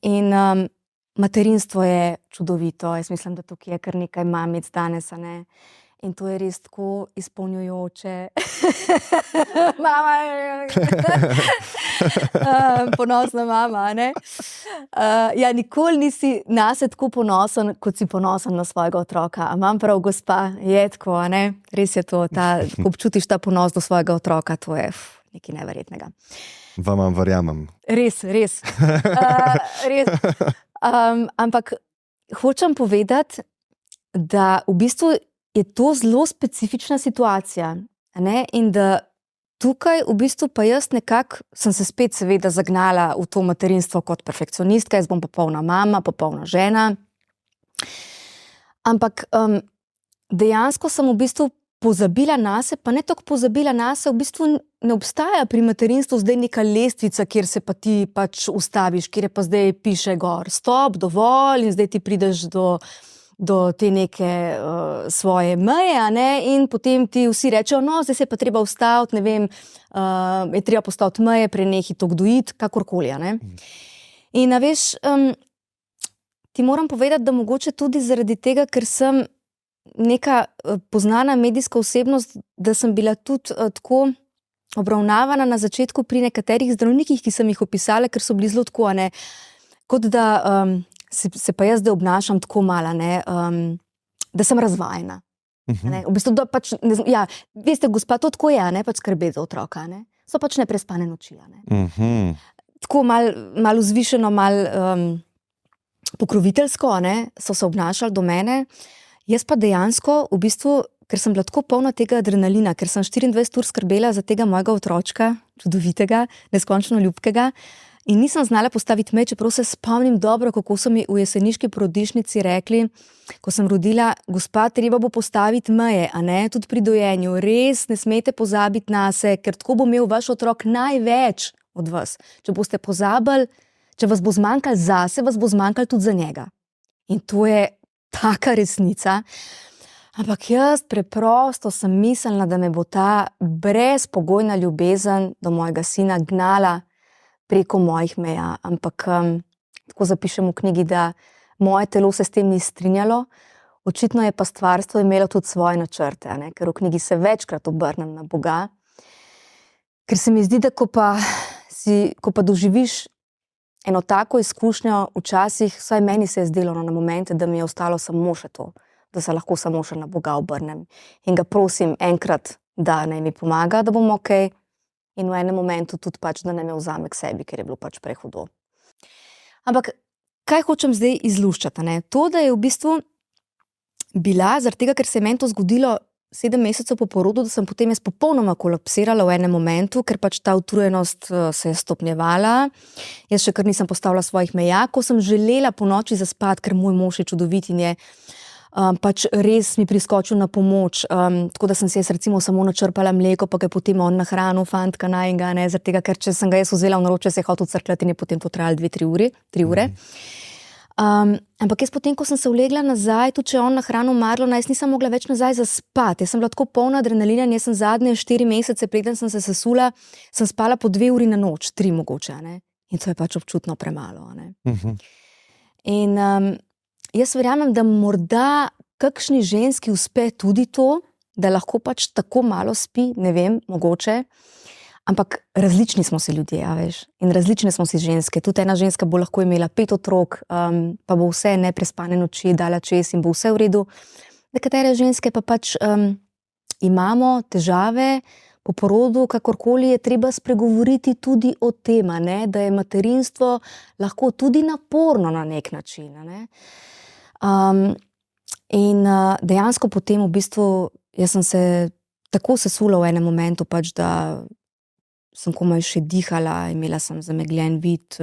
In materinstvo je čudovito. Jaz mislim, da tukaj je kar nekaj mamic danes. In to je res tako izpolnjujoče. Mama je ponosna mama. Ja, nikoli nisi nase tako ponosen, kot si ponosen na svojega otroka. A imam prav, gospa, je tako, res je to, ko občutiš ta ponos do svojega otroka, to je nekaj neverjetnega. Vam verjamem. Res. Res. Ampak hočem povedati, da v bistvu je to zelo specifična situacija. In da tukaj v bistvu pa jaz nekako sem se spet seveda zagnala v to materinstvo kot perfekcionistka, jaz bom popolna mama, popolna žena. Ampak dejansko sem v bistvu pozabila nase, pa ne toliko pozabila nase, v bistvu ne obstaja pri materinstvu zdaj neka lestvica, kjer se pa ti pač ustaviš, kjer je pa zdaj piše gor, stop, dovolj in zdaj ti prideš do te neke svoje meje, in potem ti vsi rečejo, no, zdaj se je pa treba ustaviti, ne vem, je treba postaviti meje, prenehi to dojiti, kakorkoli. In a veš, ti moram povedati, da mogoče tudi zaradi tega, ker sem neka poznana medijska osebnost, da sem bila tudi tako obravnavana na začetku pri nekaterih zdravnikih, ki sem jih opisala, ker so bili zelo tako, kot da se pa jaz zdaj obnašam tako malo, da sem razvajena. V bistvu, da pač, ja, veste, gospa, to tako je, pač skrbeti za otroka, so pač neprespane noči. Tako malo vzvišeno, malo pokroviteljsko, so se obnašali do mene. Jaz pa dejansko, v bistvu, ker sem bila tako polna tega adrenalina, ker sem 24 ur skrbela za tega mojega otročka, čudovitega, neskončno ljubkega, in nisem znala postaviti meje, čeprav se spomnim dobro, kako so mi v jeseniški porodnišnici rekli, ko sem rodila, gospa, treba bo postaviti meje, tudi pri dojenju, res ne smete pozabiti nase, ker tako bo imel vaš otrok največ od vas. Če boste pozabili, če vas bo zmanjkalo zase, vas bo zmanjkalo tudi za njega. In to je taka resnica. Ampak jaz preprosto sem mislila, da me bo ta brezpogojna ljubezen do mojega sina gnala preko mojih meja. Ampak tako zapišem v knjigi, da moje telo se s tem ni strinjalo. Očitno je pa stvarstvo imelo tudi svoje načrte, ker v knjigi se večkrat obrnem na Boga. Ker se mi zdi, da ko pa doživiš eno tako izkušnjo, včasih, vsaj meni se je zdelo na momente, da mi je ostalo samo še to, da se lahko samo še na Boga obrnem. In ga prosim enkrat, da naj mi pomaga, da bom okej, in v enem momentu tudi pač, da naj me vzame k sebi, ker je bilo pač prehudo. Ampak kaj hočem zdaj izluščati? To, da je v bistvu bila, zaradi tega, ker se je meni to zgodilo 7 mesecev po porodu, da sem potem jaz popolnoma kolapsirala v enem momentu, ker pač ta utrujenost se je stopnjevala. Jaz še kar nisem postavila svojih meja, ko sem želela po noči zaspati, ker moj mož je čudovit in je pač res mi priskočil na pomoč, tako da sem si jaz recimo samo načrpala mleko, pa ga je potem on nahranil, fantka najinga, zaradi tega, ker če sem ga jaz vzela v naročje, se je hotel crkljati in je potem to trajalo 2-3 ure. Ampak jaz potem, ko sem se ulegla nazaj, tudi če je on nahranil Marlona, jaz nisem mogla več nazaj zaspati. Jaz sem bila tako polna adrenalina in jaz sem zadnje 4 mesece, preden sem se sesula, sem spala po 2 uri na noč, 3 mogoče. In to je pač občutno premalo. In jaz verjamem, da morda kakšni ženski uspe tudi to, da lahko pač tako malo spi, ne vem, mogoče. Ampak različni smo si ljudje, a veš, in različne smo si ženske. Tudi ena ženska bo lahko imela 5 otrok, pa bo vse neprespane noči dala čez in bo vse v redu. Nekatere ženske pa pač imamo težave po porodu, kakorkoli je treba spregovoriti tudi o tem, da je materinstvo lahko tudi naporno na nek način. In dejansko potem v bistvu jaz sem se tako sesula v enem momentu, pač, da sem komaj še dihala, imela sem zamegljen vid.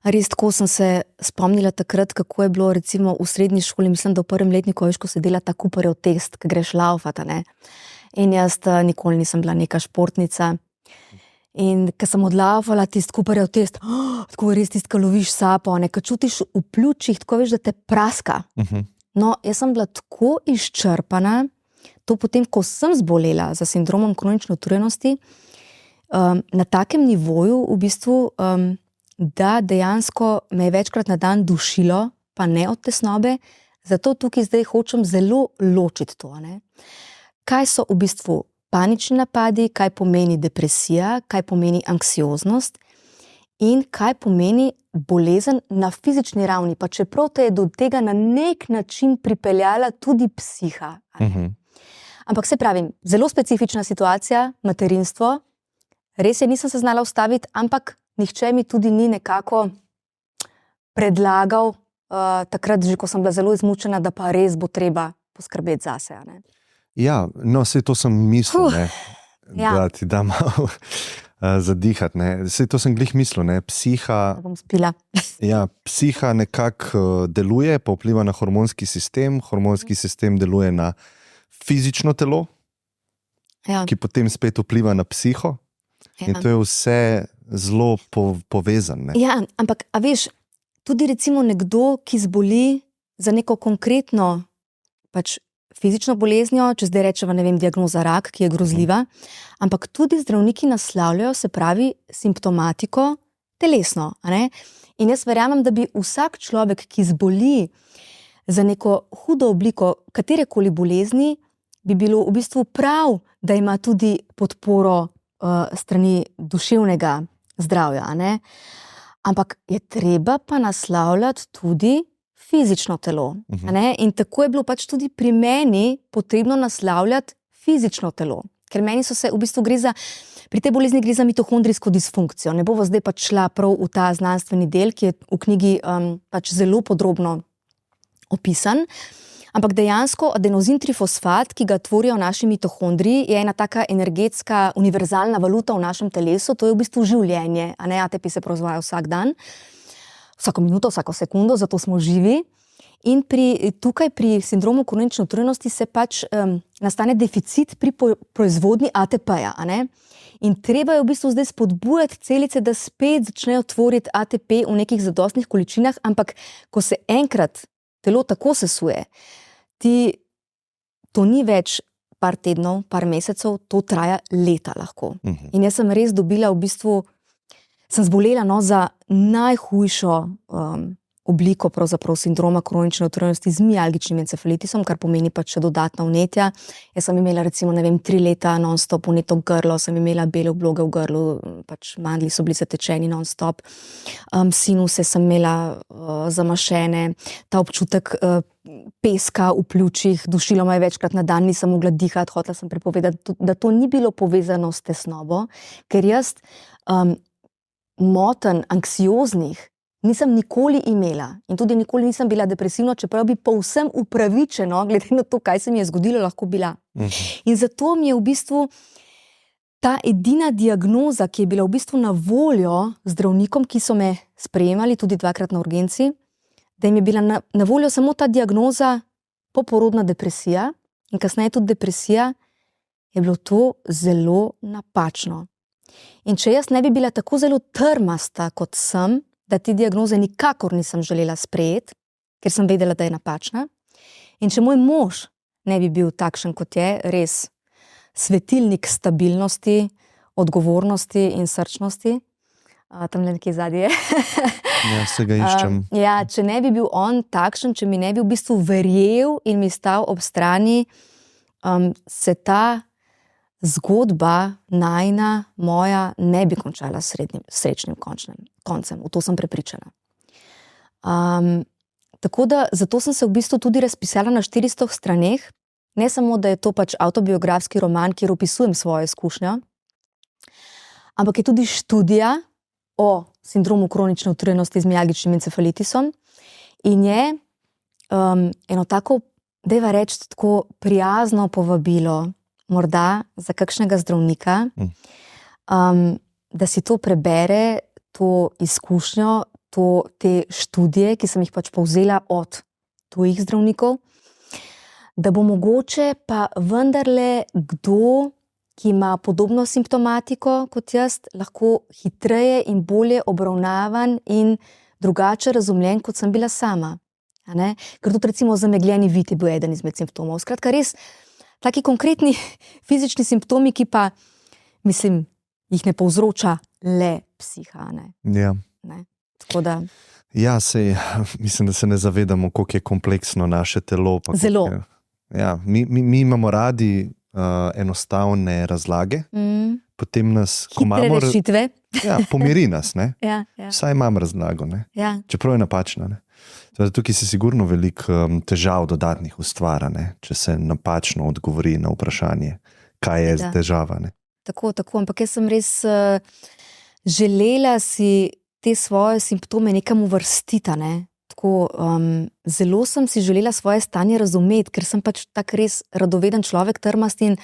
Res tako sem se spomnila takrat, kako je bilo recimo v srednji šoli, mislim, da v prvem letniku, veš, ko se dela ta Cooperjev test, ko greš laufat, in jaz nikoli nisem bila neka športnica. In ko sem odlaufala tisti Cooperjev test, tako res tisti, ko loviš sapo, ko čutiš v pljučih, tako veš, da te praska. No, jaz sem bila tako izčrpana, to potem, ko sem zbolela za sindromom kronične utrujenosti, na takem nivoju v bistvu, da dejansko me je večkrat na dan dušilo, pa ne od tesnobe, zato tukaj zdaj hočem zelo ločiti to. Kaj so v bistvu panični napadi, kaj pomeni depresija, kaj pomeni anksioznost in kaj pomeni bolezen na fizični ravni, pa čeprav te je do tega na nek način pripeljala tudi psiha. Ampak se pravim, zelo specifična situacija, materinstvo, res je, nisem se znala ustaviti, ampak nihče mi tudi ni nekako predlagal, takrat že, ko sem bila zelo izmučena, da pa res bo treba poskrbeti zase. Ja, no, saj to sem mislil, da ti da malo zadihati. Saj to sem glih mislil, psiha... Da bom spila. Ja, psiha nekako deluje, pa vpliva na hormonski sistem deluje na fizično telo, ki potem spet vpliva na psiho. In to je vse zelo povezano. Ja, ampak, a veš, tudi recimo nekdo, ki zboli za neko konkretno pač fizično boleznjo, če zdaj rečeva, ne vem, diagnoza rak, ki je grozljiva, ampak tudi zdravniki naslavljajo, se pravi, simptomatiko telesno. In jaz verjamem, da bi vsak človek, ki zboli za neko hudo obliko katerekoli bolezni, bi bilo v bistvu prav, da ima tudi podporo strani duševnega zdravja. Ampak je treba pa naslavljati tudi fizično telo. In tako je bilo pač tudi pri meni potrebno naslavljati fizično telo. Ker meni so se, v bistvu pri tej bolezni gre za mitohondrijsko disfunkcijo. Ne bomo zdaj pač šla prav v ta znanstveni del, ki je v knjigi pač zelo podrobno opisan. Ampak dejansko adenozintrifosfat, ki ga tvorijo naši mitohondriji, je ena taka energetska univerzalna valuta v našem telesu, to je v bistvu življenje. ATP se proizvaja vsak dan, vsako minuto, vsako sekundo, zato smo živi. In tukaj pri sindromu kronične utrujenosti se pač nastane deficit pri proizvodnji ATP-ja. In treba je v bistvu zdaj spodbujati celice, da spet začnejo tvoriti ATP v nekih zadostnih količinah, ampak ko se enkrat telo tako sesuje, to ni več par tednov, par mesecev, to traja leta lahko. In jaz sem res dobila v bistvu, sem zbolela za najhujšo obliko pravzaprav sindroma kronične utrujenosti z mialgičnim encefalitisom, kar pomeni pač še dodatna vnetja. Jaz sem imela recimo, 3 leta non-stop vneto grlo, sem imela bele obloge v grlu, pač mandlji so bili zatečeni non-stop, sinuse sem imela zamašene, ta občutek peska v pljučih, dušilo me je večkrat na dan, nisem mogla dihati, hotela sem prepovedati, da to ni bilo povezano s tesnobo, ker jaz motenj, anksioznih, nisem nikoli imela in tudi nikoli nisem bila depresivna, čeprav bi povsem upravičeno, glede na to, kaj se mi je zgodilo, lahko bila. In zato mi je v bistvu ta edina diagnoza, ki je bila v bistvu na voljo zdravnikom, ki so me sprejemali tudi 2-krat na urgenci, da jim je bila na voljo samo ta diagnoza poporodna depresija in kasneje tudi depresija, je bilo to zelo napačno. In če jaz ne bi bila tako zelo trmasta, kot sem, da te diagnoze nikakor nisem želela sprejeti, ker sem vedela, da je napačna. In če moj mož ne bi bil takšen, kot je, res svetilnik stabilnosti, odgovornosti in srčnosti, tam nekje zadnje je. Ja, se ga iščem. Če ne bi bil on takšen, če mi ne bi v bistvu verjel in mi stal ob strani, se ta zgodba najina, moja, ne bi končala s srečnim koncem. V to sem prepričana. Tako da, zato sem se v bistvu tudi razpisala na 400 straneh, ne samo, da je to pač avtobiografski roman, kjer opisujem svojo izkušnjo, ampak je tudi študija o sindromu kronične utrujenosti z mialgičnim encefalitisom in je eno tako, dajva reči, tako prijazno povabilo, morda za kakšnega zdravnika, da si to prebere, to izkušnjo, te študije, ki sem jih pač povzela od tujih zdravnikov, da bo mogoče pa vendarle kdo, ki ima podobno simptomatiko kot jaz, lahko hitreje in bolje obravnavan in drugače razumljen, kot sem bila sama. Ker tudi recimo zamegljeni vid je bil eden izmed simptomov. Skratka, res taki konkretni fizični simptomi, ki pa, mislim, jih ne povzroča le psiha. Ja. Tako da... Ja, mislim, da se ne zavedamo, koliko je kompleksno naše telo. Zelo. Ja, mi imamo radi enostavne razlage, potem nas, ko hitre imamo rešitve. Ja, pomiri nas, ne? Ja. Vsaj imam razlago, ne? Ja. Čeprav je napačna, ne? Tukaj se sigurno veliko težav dodatnih ustvarja, ne? Če se napačno odgovori na vprašanje, kaj je težava, ne? Tako, ampak jaz sem res želela si te svoje simptome nekam uvrstiti, ne? Tako, zelo sem si želela svoje stanje razumeti, ker sem pač tak res radoveden človek, trmast in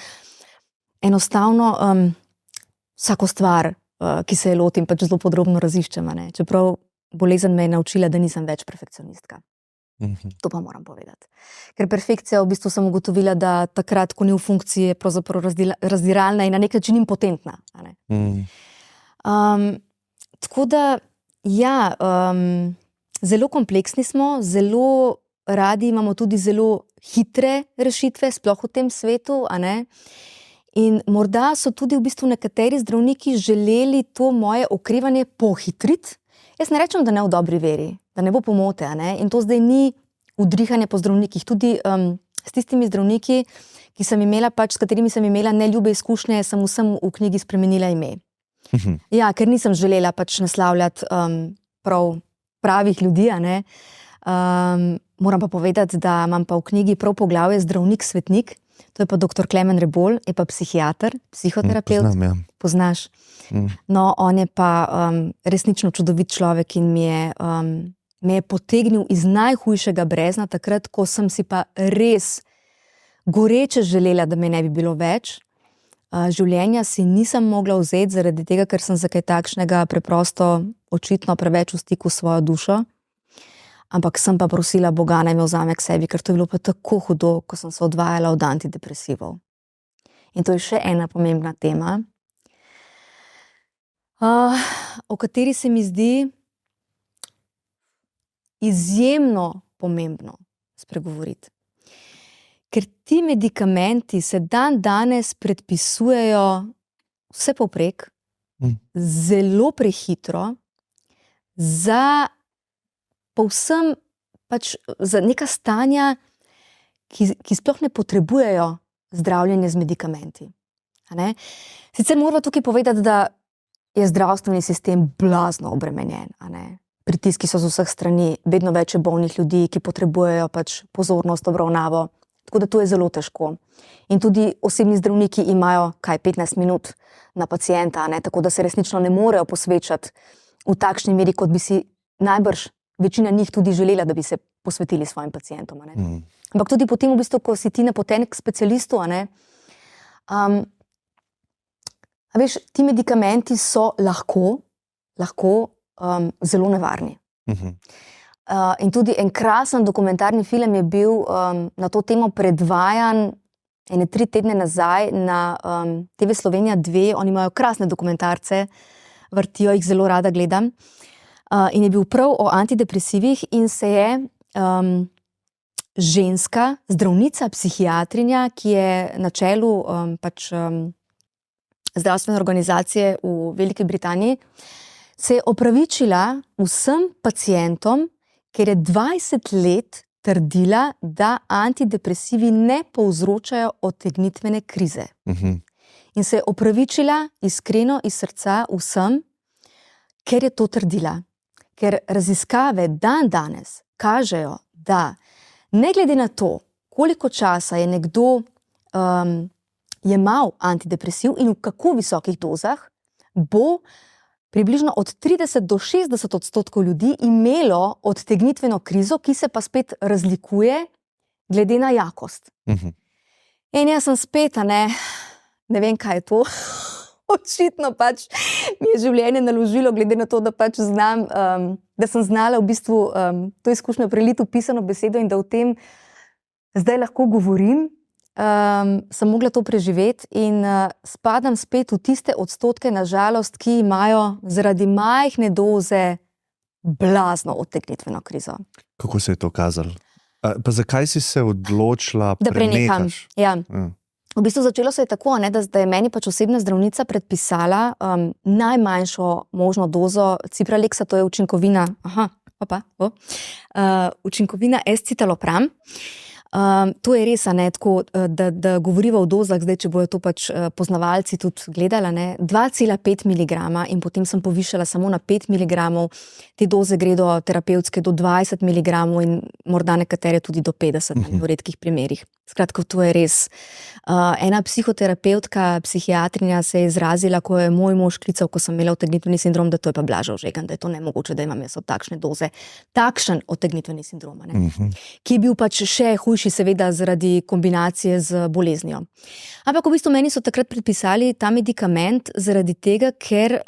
enostavno vsako stvar, ki se je lotim, pač zelo podrobno raziščem, ne? Čeprav bolezen me je naučila, da nisem več perfekcionistka. To pa moram povedati. Ker perfekcija, v bistvu sem ugotovila, da takrat, ko ni v funkciji, je pravzaprav razdiralna in na nek način impotentna. Tako da, ja, zelo kompleksni smo, zelo radi imamo tudi zelo hitre rešitve, sploh v tem svetu, in morda so tudi v bistvu nekateri zdravniki želeli to moje okrevanje pohitriti. Jaz ne rečem, da ne v dobri veri, da ne bo pomote, in to zdaj ni udrihanje po zdravnikih. Tudi s tistimi zdravniki, s katerimi sem imela neljube izkušnje, sem vsem v knjigi spremenila ime. Ja, ker nisem želela pač naslavljati pravih ljudi, moram pa povedati, da imam pa v knjigi prav poglavje Zdravnik-svetnik, to je pa dr. Klemen Rebolj, je pa psihiater, psihoterapevt. Poznam, ja. Poznaš? No, on je pa resnično čudovit človek in me je potegnil iz najhujšega brezna, takrat, ko sem si pa res goreče želela, da me ne bi bilo več. Življenja si nisem mogla vzeti zaradi tega, ker sem za kaj takšnega preprosto očitno preveč v stiku s svojo dušo. Ampak sem pa prosila Boga, naj me vzame k sebi, ker to je bilo pa tako hudo, ko sem se odvajala od antidepresivov. In to je še ena pomembna tema, o kateri se mi zdi izjemno pomembno spregovoriti. Ker ti medikamenti se danes predpisujejo vse povprek, zelo prehitro, za povsem pač za neka stanja, ki sploh ne potrebujejo zdravljenje z medikamenti. Sicer moramo tukaj povedati, da je zdravstveni sistem blazno obremenjen. Pritiski so z vseh strani, vedno več je bolnih ljudi, ki potrebujejo pač pozornost, obravnavo. Tako da to je zelo težko. In tudi osebni zdravniki imajo 15 minut na pacienta, tako da se resnično ne morejo posvečati v takšni meri, kot bi si najbrž večina njih tudi želela, da bi se posvetili svojim pacientom. Ampak tudi potem, v bistvu, ko si ti napoten k specialistu, veš, ti medikamenti so lahko zelo nevarni. In tudi en krasen dokumentarni film je bil na to temo predvajan 3 tedne nazaj na TV Slovenija 2. Oni imajo krasne dokumentarce, vrtijo jih, zelo rada gledam. In je bil prav o antidepresivih in se je ženska, zdravnica, psihiatrinja, ki je na čelu zdravstvene organizacije v Veliki Britaniji, se je opravičila vsem pacientom, ker je 20 let trdila, da antidepresivi ne povzročajo odtegnitvene krize. In se je opravičila iskreno iz srca vsem, ker je to trdila. Ker raziskave danes kažejo, da ne glede na to, koliko časa je nekdo jemal antidepresiv in v kako visokih dozah, bo približno od 30 do 60% ljudi imelo odtegnitveno krizo, ki se pa spet razlikuje glede na jakost. In jaz sem spet, ne vem, kaj je to. Očitno pač mi je življenje naložilo, glede na to, da pač znam, da sem znala v bistvu to izkušnjo preliti v pisano besedo in da o tem zdaj lahko govorim, sem mogla to preživeti in spadam spet v tiste odstotke, na žalost, ki imajo zaradi majhne doze blazno odtegnitveno krizo. Kako se je to kazalo? Pa zakaj si se odločila da preneham? Ja. V bistvu začelo se je tako, da je meni pač osebna zdravnica predpisala najmanjšo možno dozo Cipralexa, to je učinkovina, učinkovina escitalopram. To je res, tako, da govoriva o dozah, zdaj, če bojo to pač poznavalci tudi gledali, 2,5 mg in potem sem povišala samo na 5 mg, te doze gredo terapevtske do 20 mg in morda nekatere tudi do 50 v redkih primerih. Skratka, to je res. Ena psihoterapevtka, psihiatrinja se je izrazila, ko je moj mož klical, ko sem imela odtegnitveni sindrom, da to je pa blaža ožegan, da je to nemogoče, da imam jaz od takšne doze. Takšen odtegnitveni sindrom, ki je bil pač še hujši, seveda zaradi kombinacije z boleznijo. Ampak v bistvu meni so takrat predpisali ta medikament zaradi tega, ker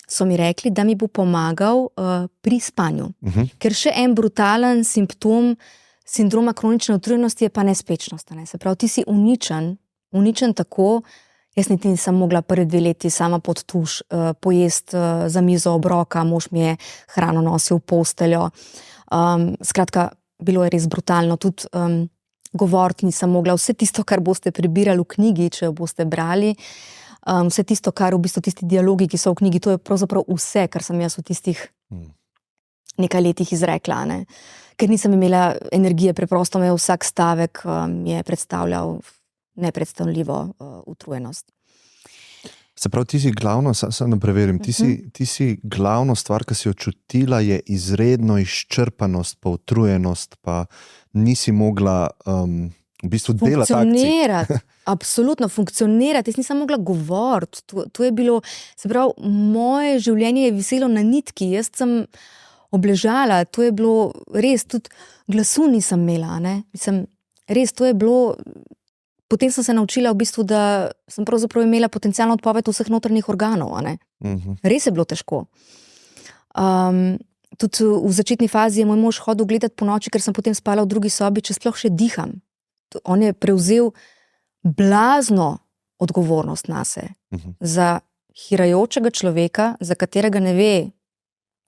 so mi rekli, da mi bo pomagal pri spanju. Ker še en brutalen simptom sindroma kronične utrujenosti je pa nespečnost. Se pravi, ti si uničen tako, jaz niti nisem mogla prvi 2 leti sama pod tuš pojesti za mizo obroka, mož mi je hrano nosil v posteljo. Skratka, bilo je res brutalno, tudi govoriti nisem mogla, vse tisto, kar boste prebirali v knjigi, če jo boste brali, vse tisto, kar v bistvu tisti dialogi, ki so v knjigi, to je pravzaprav vse, kar sem jaz v tistih nekaj letih izrekla, ker nisem imela energije, preprosto me vsak stavek mi je predstavljal nepredstavljivo utrujenost. Se pravi, ti si glavno, samo da preverim, ti si glavno stvar, ki si jo čutila, je izredno izčrpanost, pa utrujenost, pa nisi mogla v bistvu delati akcij. Funkcionirati, absolutno funkcionirati, jaz nisem mogla govoriti, to je bilo, se pravi, moje življenje je viselo na nitki, jaz sem obležala, to je bilo res, tudi glasu nisem imela, mislim, res, to je bilo. Potem sem se naučila v bistvu, da sem pravzaprav imela potencialno odpoved vseh notranjih organov. Res je bilo težko. Tudi v začetni fazi je moj mož hodil gledati po noči, ker sem potem spala v drugi sobi, če sploh še diham. On je prevzel blazno odgovornost nase za hirajočega človeka, za katerega ne ve,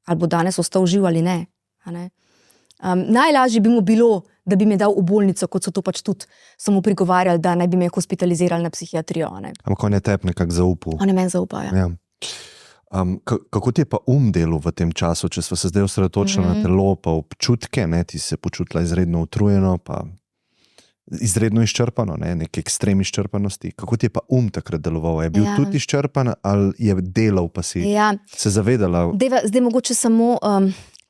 ali bo danes ostal živ ali ne. Najlažje bi mu bilo, da bi me dal v bolnico, kot so to pač tudi samo prigovarjali, da naj bi me hospitalizirali na psihiatrijo. Ampak on je tebi nekako zaupal. On je meni zaupal, ja. Kako ti je pa delal v tem času, če smo se zdaj osredotočili na telo, pa občutke, ti se počutila izredno utrujeno, pa izredno izčrpano, nek ekstrem izčrpanosti. Kako ti je pa takrat deloval? Je bil tudi izčrpan ali je delal, pa si se zavedala? Zdaj mogoče samo,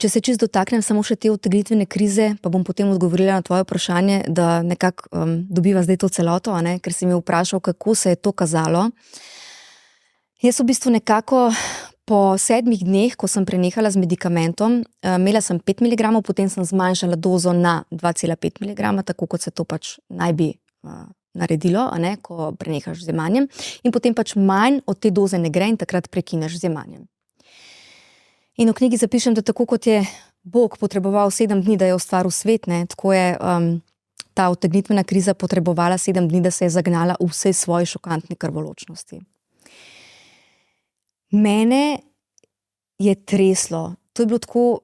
če se čisto dotaknem samo še te odtegnitvene krize, pa bom potem odgovorila na tvoje vprašanje, da nekako dobiva zdaj to celoto, ker si mi vprašal, kako se je to kazalo. Jaz v bistvu nekako po 7 dneh, ko sem prenehala z medikamentom, imela sem 5 mg, potem sem zmanjšala dozo na 2,5 mg, tako kot se to pač naj bi naredilo, ko prenehaš z jemanjem. In potem pač manj od te doze ne gre in takrat prekineš z jemanjem. In v knjigi zapišem, da tako kot je Bog potreboval 7 dni, da je ustvaril svet, tako je ta odtegnitvena kriza potrebovala 7 dni, da se je zagnala v vsej svoji šokantni krvoločnosti. Mene je treslo, to je bilo tako,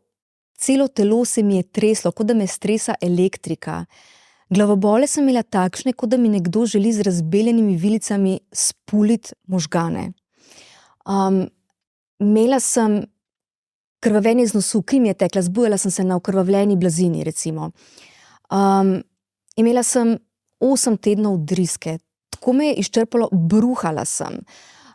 celo telo se mi je treslo, kot da me stresa elektrika. Glavobole sem imela takšne, kot da mi nekdo želi z razbeljenimi vilicami spuliti možgane. Imela sem krvavenje z nosu, kri mi je tekla, zbujala sem se na okrvavljeni blazini, recimo. Imela sem 8 tednov driske, tako me je izčrpalo, bruhala sem.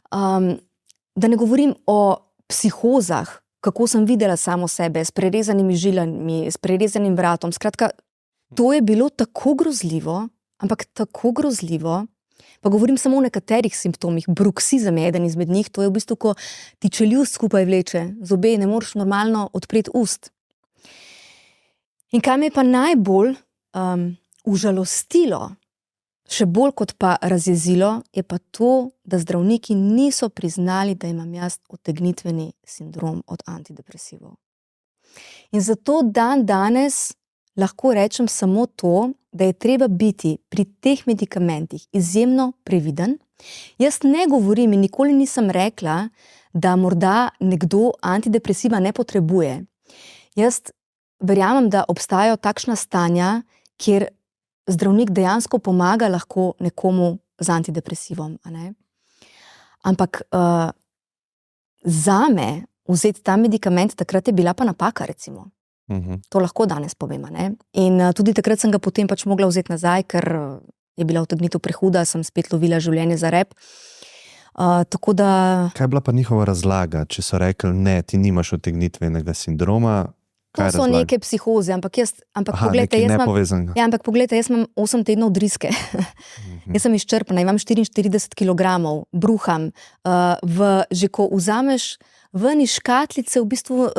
Da ne govorim o psihozah, kako sem videla samo sebe, s prerezanimi žilami, s prerezanim vratom. Skratka, to je bilo tako grozljivo, ampak tako grozljivo. Pa govorim samo o nekaterih simptomih. Bruksizem je eden izmed njih, to je v bistvu, ko ti čeljust skupaj vleče, zobe, ne moreš normalno odpreti ust. In kaj me je pa najbolj užalostilo, še bolj kot pa razjezilo, je pa to, da zdravniki niso priznali, da imam jaz odtegnitveni sindrom od antidepresivov. In zato danes lahko rečem samo to, da je treba biti pri teh medikamentih izjemno previden. Jaz ne govorim in nikoli nisem rekla, da morda nekdo antidepresiva ne potrebuje. Jaz verjamem, da obstajajo takšna stanja, kjer zdravnik dejansko pomaga lahko nekomu z antidepresivom. A ne? Ampak zame vzeti ta medikament takrat je bila pa napaka, recimo. To lahko danes povem. Ne? In tudi takrat sem ga potem pač mogla vzeti nazaj, ker je bila odtegnitev prehuda, sem spet lovila življenje za rep. Tako da... Kaj je bila pa njihova razlaga, če so rekli, ne, ti nimaš odtegnitvenega sindroma? To so neke psihoze, ampak poglejte, jaz imam 8 tednov driske. Jaz sem izčrpana, imam 44 kilogramov, bruham. Že ko vzameš ven iz škatlice, v bistvu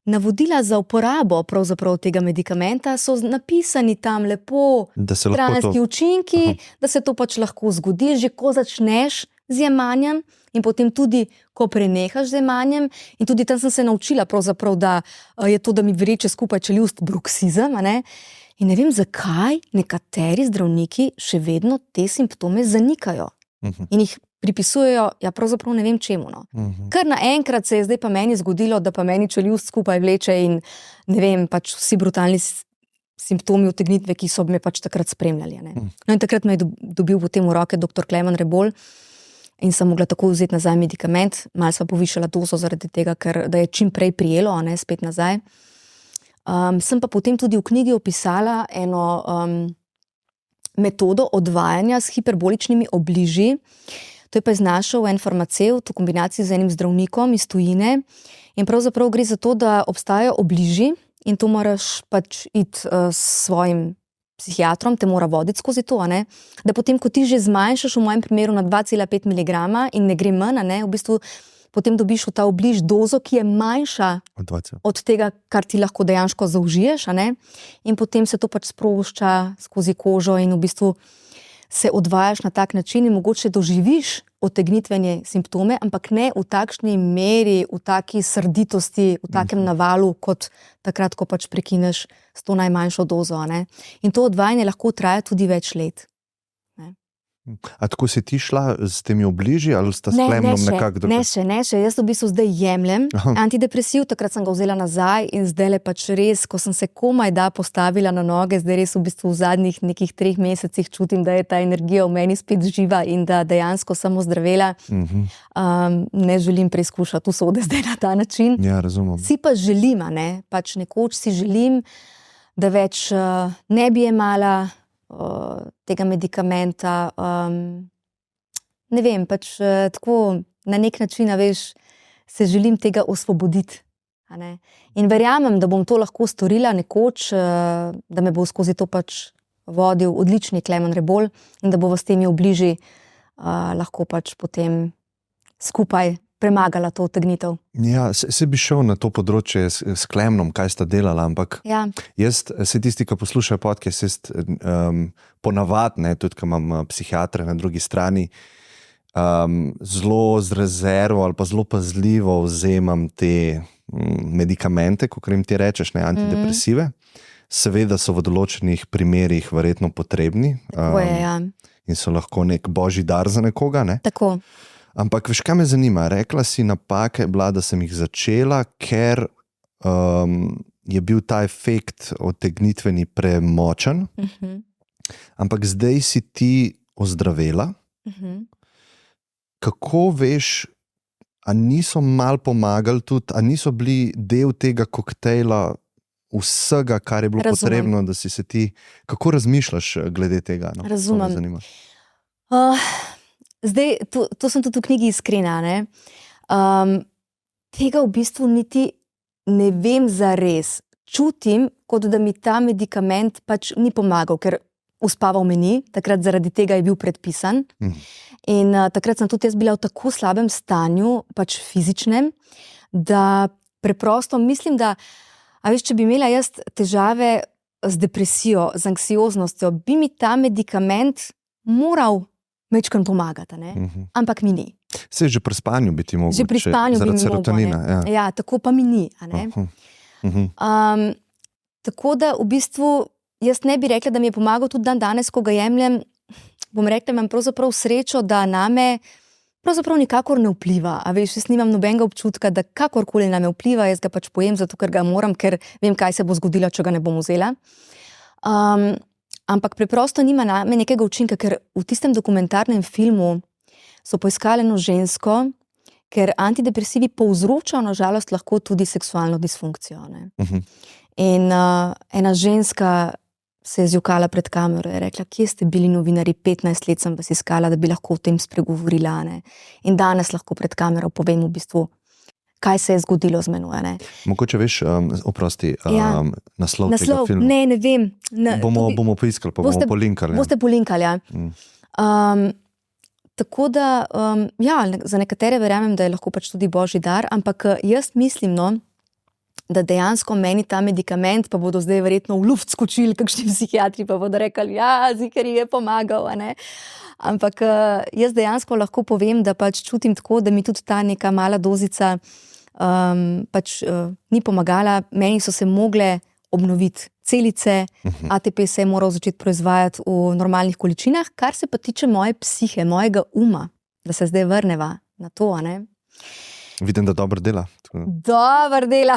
navodila za uporabo pravzaprav tega medikamenta so napisani tam lepo, stranski učinki, da se to pač lahko zgodi, že ko začneš z jemanjem in potem tudi, ko prenehaš z jemanjem. In tudi tam sem se naučila pravzaprav, da je to, da mi vreče skupaj čeljust, bruksizem. In ne vem, zakaj nekateri zdravniki še vedno te simptome zanikajo. In jih pripisujejo, ja pravzaprav ne vem čemu. Kar naenkrat se je zdaj pa meni zgodilo, da pa meni čeljust skupaj vleče in ne vem, pač vsi brutalni simptomi odtegnitve, ki so me pač takrat spremljali. No in takrat me je dobil potem v roke dr. Klemen Rebolj in sem mogla tako vzeti nazaj medikament, malo sva povišala dozo zaradi tega, ker da je čim prej prijelo, spet nazaj. Sem pa potem tudi v knjigi opisala eno metodo odvajanja s hiperboličnimi obliži. To je pa iznašel en farmacevt v kombinaciji z enim zdravnikom iz tujine. In pravzaprav gre za to, da obstajajo obliži in to moraš pač iti s svojim psihiatrom, te mora voditi skozi to, da potem, ko ti že zmanjšaš, v mojem primeru na 2,5 mg in ne gre manj, v bistvu potem dobiš v ta obliž dozo, ki je manjša od tega, kar ti lahko dejansko zaužiješ, in potem se to pač sprošča skozi kožo in v bistvu se odvajaš na tak način in mogoče doživiš odtegnitvene simptome, ampak ne v takšni meri, v taki srditosti, v takem navalu, kot takrat, ko pač prekineš s to najmanjšo dozo. In to odvajanje lahko traja tudi več let. A tako si ti šla s temi obliži ali sta s Klemnom nekako? Ne še. Jaz v bistvu zdaj jemljem antidepresiv, takrat sem ga vzela nazaj in zdaj pač res, ko sem se komaj da postavila na noge, zdaj res v bistvu v zadnjih nekih 3 mesecih čutim, da je ta energija v meni spet živa in da dejansko sem ozdravela. Ne želim preizkušati usode zdaj na ta način. Ja, razumem. Si pa želim, pač nekoč si želim, da več ne bi jemala tega medikamenta, ne vem, pač tako na nek način, veš, se želim tega osvoboditi. In verjamem, da bom to lahko storila nekoč, da me bo skozi to pač vodil odlični Klemen Rebolj in da bo s temi obliži lahko pač potem skupaj premagala to odtegnitev. Ja, se bi šel na to področje s Klemnom, kaj sta delala, ampak jaz, se tisti, ki poslušajo podcast, jaz ponavad, tudi, ko imam psihiatra na drugi strani, zelo z rezervo ali pa zelo pazljivo vzemam te medikamente, kakor jim ti rečeš, antidepresive. Seveda so v določenih primerih verjetno potrebni. Tako je, ja. In so lahko nek božji dar za nekoga, Tako. Ampak veš, kaj me zanima? Rekla si, napake je bila, da sem jih začela, ker je bil ta efekt odtegnitveni premočen. Ampak zdaj si ti ozdravela. Kako veš, a niso mal pomagali tudi, a niso bili del tega koktejla vsega, kar je bilo potrebno, da si se ti... Kako razmišljaš glede tega? Razumem. Zdaj, to sem tudi v knjigi iskrena, ne. Tega v bistvu niti ne vem zares. Čutim, kot da mi ta medikament pač ni pomagal, ker uspaval me ni, takrat zaradi tega je bil predpisan. In takrat sem tudi jaz bila v tako slabem stanju, pač fizičnem, da preprosto mislim, da, a veš, če bi imela jaz težave z depresijo, z anksioznostjo, bi mi ta medikament moral majčkeno pomagati, ne? Ampak mi ni. Saj že pri spanju bi ti mogel, Že pri spanju bi mi serotonina, mogel, ja, tako pa mi ni, a ne. Tako da v bistvu jaz ne bi rekla, da mi je pomagal tudi dan danes, ko ga jemljem, bom rekla, imam pravzaprav srečo, da name pravzaprav nikakor ne vpliva, a veš, jaz nimam nobenega občutka, da kakorkoli name vpliva, jaz ga pač pojem zato, ker ga moram, ker vem, kaj se bo zgodilo, če ga ne bom vzela. Ampak preprosto nima name nekega učinka, ker v tistem dokumentarnem filmu so poiskali eno žensko, ker antidepresivi povzročajo na žalost lahko tudi seksualno disfunkcijo, ne. In ena ženska se je zjokala pred kamero, je rekla, kje ste bili novinarji, 15 let sem vas iskala, da bi lahko o tem spregovorila, ne. In danes lahko pred kamero povem v bistvu, kaj se je zgodilo z menoj, ne. Mogoče veš, oprosti, naslov tega Naslov, filma. ne vem. Bomo poiskali, pa bomo polinkali. Boste polinkali, ja. Tako da, ja, za nekatere verjamem, da je lahko pač tudi božji dar, ampak jaz mislim, no, da dejansko meni ta medikament, pa bodo zdaj verjetno v luft skočili kakšni psihiatri, pa bodo rekli, ja, ziher je pomagal, a ne. Ampak jaz dejansko lahko povem, da pač čutim tako, da mi tudi ta neka mala dozica pač ni pomagala. Meni so se mogle obnoviti celice, ATP se je moral začeti proizvajati v normalnih količinah, kar se pa tiče moje psihe, mojega uma, da se zdaj vrneva na to, a ne. Vidim, da dobro dela. Dobro dela,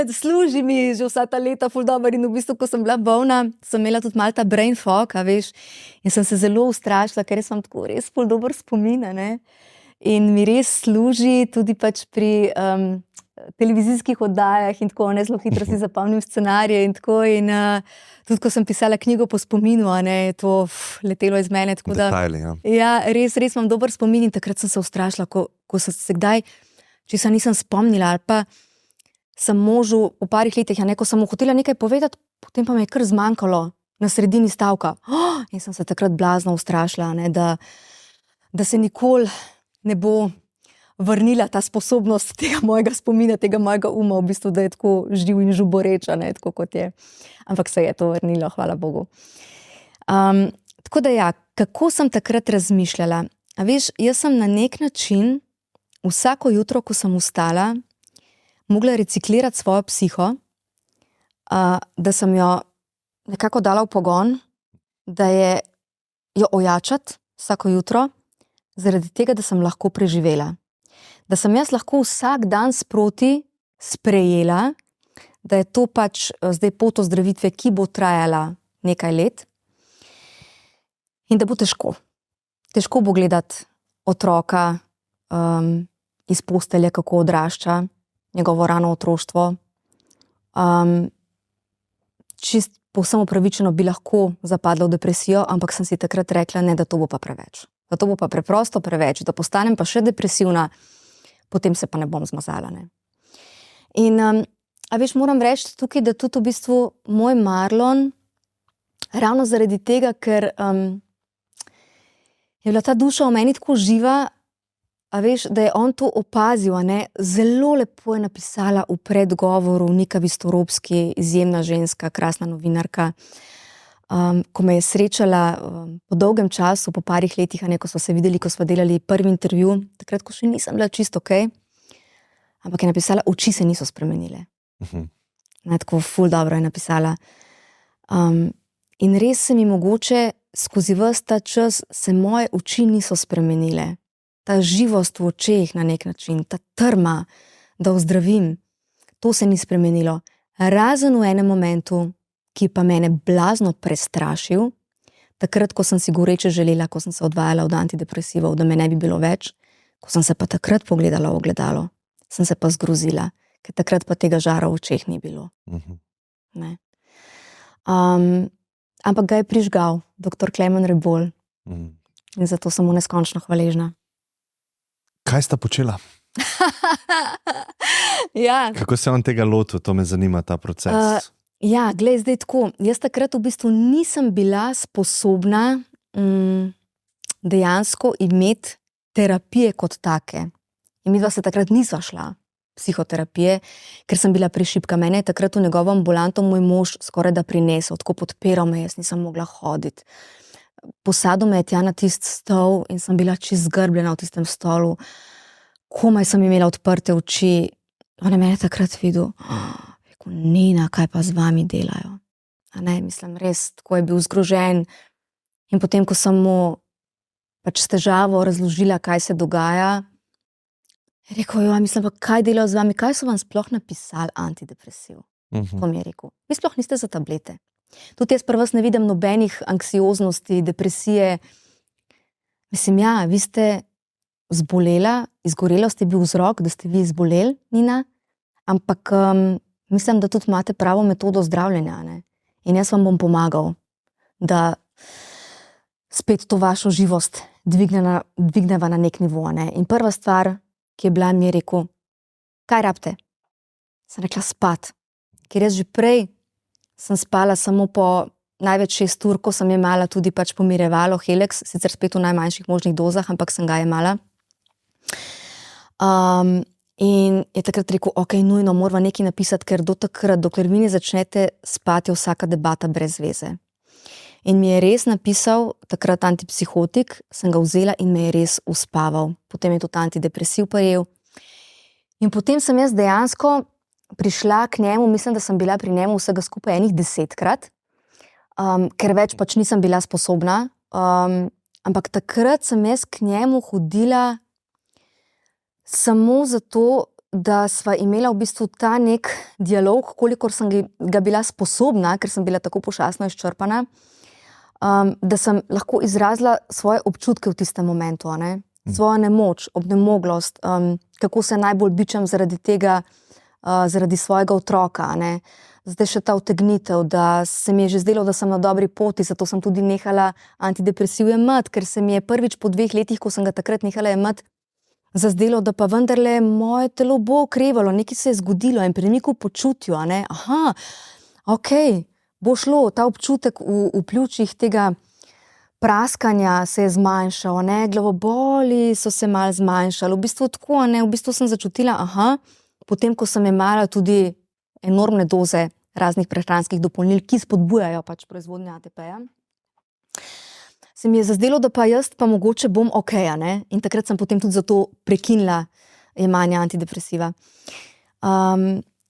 služi mi že vsa ta leta ful dobro in v bistvu, ko sem bila bolna, sem imela tudi malo ta brain fog, a veš, in sem se zelo ustrašila, ker sem tako res ful dober spomin, a ne. In mi res služi tudi pač pri televizijskih oddajah in tako, ne, zelo hitro si zapomnim scenarije in tako, in tudi ko sem pisala knjigo po spominu, a ne, je to letelo iz mene, tako da. Detajli, ja. Ja, res imam dober spomin in takrat sem se ustrašila, ko sem se kdaj, če se nisem spomnila, ali pa sem možu v parih letih, a ne, ko sem mu hotela nekaj povedati, potem pa me je kar zmanjkalo na sredini stavka. In sem se takrat blazno ustrašila, ne, da se nikoli ne bo vrnila ta sposobnost tega mojega spomina, tega mojega uma, v bistvu, da je tako živ in žuboreč, ne, tako kot je. Ampak se je to vrnilo, hvala Bogu. Tako da ja, kako sem takrat razmišljala? A veš, jaz sem na nek način vsako jutro, ko sem vstala, mogla reciklirati svojo psiho, da sem jo nekako dala v pogon, da je jo ojačati vsako jutro, zaradi tega, da sem lahko preživela. Da sem jaz lahko vsak dan sproti sprejela, da je to pač zdaj pot ozdravitve, ki bo trajala nekaj let in da bo težko. Težko bo gledati otroka iz postelje, kako odrašča, njegovo rano otroštvo. Čist povsem upravičeno bi lahko zapadla v depresijo, ampak sem si takrat rekla, ne, da to bo pa preveč. Da to bo pa preprosto preveč, da postanem pa še depresivna, potem se pa ne bom zmazala, ne. In, a veš, moram reči tukaj, da tudi v bistvu moj Marlon, ravno zaradi tega, ker je bila ta duša v meni tako živa, a veš, da je on to opazil, a ne, zelo lepo je napisala v predgovoru Nika Vistorovski, izjemna ženska, krasna novinarka, ko me je srečala po dolgem času, po parih letih, a ne, ko smo se videli, ko smo delali prvi intervju, takrat, ko še nisem bila čisto okej, ampak je napisala, oči se niso spremenile. Ne, tako ful dobro je napisala. In res se mi mogoče skozi ves ta čas se moje oči niso spremenile. Ta živost v očeh na nek način, ta trma, da ozdravim, to se ni spremenilo. Razen v enem momentu, ki pa mene blazno prestrašil, takrat, ko sem si goreče želela, ko sem se odvajala od antidepresivov, da me ne bi bilo več, ko sem se pa takrat pogledala v ogledalo, sem se pa zgrozila, ker takrat pa tega žara v očeh ni bilo. Ne. Ampak ga je prižgal dr. Klemen Rebolj. In zato sem mu neskončno hvaležna. Kaj sta počela? Ja, Kako se on tega lotil, to me zanima, ta proces. ja, glej, zdaj tako. Jaz takrat v bistvu nisem bila sposobna dejansko imeti terapije kot take. In midva se takrat nisva šla psihoterapije, ker sem bila prešibka. Mene je takrat v njegovo ambulanto moj mož skoraj da prinesel, tako podpiral me, jaz nisem mogla hoditi. Posadil me je tja na tisti stol in sem bila čisto zgrbljena v tistem stolu. Komaj sem imela odprte oči. On je mene takrat videl. Rekel, Nina, kaj pa z vami delajo? A ne, mislim, res, tako je bil zgrožen. In potem, ko sem mu pač s težavo razložila, kaj se dogaja, je rekel, jo, mislim, pa kaj delajo z vami, kaj so vam sploh napisali antidepresiv? To mi je rekel. Vi sploh niste za tablete. Tudi jaz pri vas ne vidim nobenih anksioznosti, depresije. Mislim, ja, vi ste zbolela, izgorelost je bil vzrok, da ste vi izboleli, Nina, ampak mislim, da tudi imate pravo metodo zdravljenja, ne? In jaz vam bom pomagal, da spet to vašo živost dvigneva na nek nivo, ne? In prva stvar, ki je bila, mi je rekel, kaj rabite? Sem rekla, spat. Ker jaz že prej sem spala samo po največ 6 ur, ko sem jemala tudi pač pomirjevalo Helix, sicer spet v najmanjših možnih dozah, ampak sem ga jemala. In je takrat rekel, ok, nujno, morava nekaj napisati, ker do takrat, dokler vi ne začnete spati, je vsaka debata brez veze. In mi je res napisal, takrat antipsihotik, sem ga vzela in me je res uspaval. Potem je tudi antidepresiv prijel. In potem sem jaz dejansko prišla k njemu, mislim, da sem bila pri njemu vsega skupaj enih 10-krat, ker več pač nisem bila sposobna. Ampak takrat sem jaz k njemu hodila samo zato, da sva imela v bistvu ta nek dialog, kolikor sem ga bila sposobna, ker sem bila tako pošastno izčrpana, da sem lahko izrazila svoje občutke v tistem momentu, ne? Svojo nemoč, obnemoglost, kako se najbolj bičam zaradi tega, zaradi svojega otroka, ne? Zdaj še ta utegnitev, da se mi je že zdelo, da sem na dobri poti, zato sem tudi nehala antidepresiv jemati, ker se mi je prvič po 2 letih, ko sem ga takrat nehala jemati, zazdelo, da pa vendarle moje telo bo okrevalo, nekaj se je zgodilo in premik v počutju, a ne? Aha, ok, bo šlo, ta občutek v pljučih tega praskanja se je zmanjšal, ne? Glavoboli so se malo zmanjšali, v bistvu tako, ne? V bistvu sem začutila, aha, potem, ko sem jemala tudi enormne doze raznih prehranskih dopolnil, ki spodbujajo pač proizvodnjo ATP-ja, se mi je zazdelo, da pa jaz pa mogoče bom ok, ne? In takrat sem potem tudi zato prekinila jemanje antidepresiva.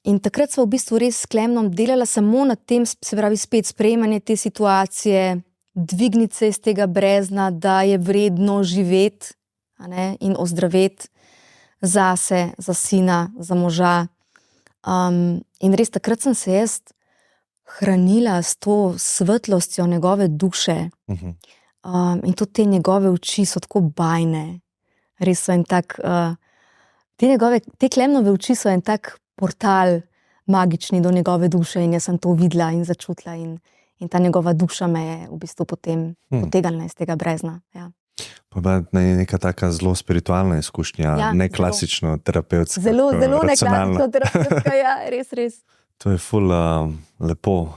In takrat sva v bistvu res s Klemnom delala samo na tem, se pravi spet sprejemanje te situacije, dvigniti se iz tega brezna, da je vredno živeti, a ne? In ozdraveti zase, za sina, za moža. In res takrat sem se jaz hranila s to svetlostjo njegove duše. In tudi te njegove oči so tako bajne. Res so en tak, te Klemnove oči so en tak portal magični do njegove duše in jaz sem to videla in začutila in ta njegova duša me je v bistvu potem potegnila iz tega brezna, ja. Pa neka taka zelo spiritualna izkušnja, Ja, ne klasično terapevtska. Zelo racionalna. neklasično terapevtska, ja, res. To je ful lepo.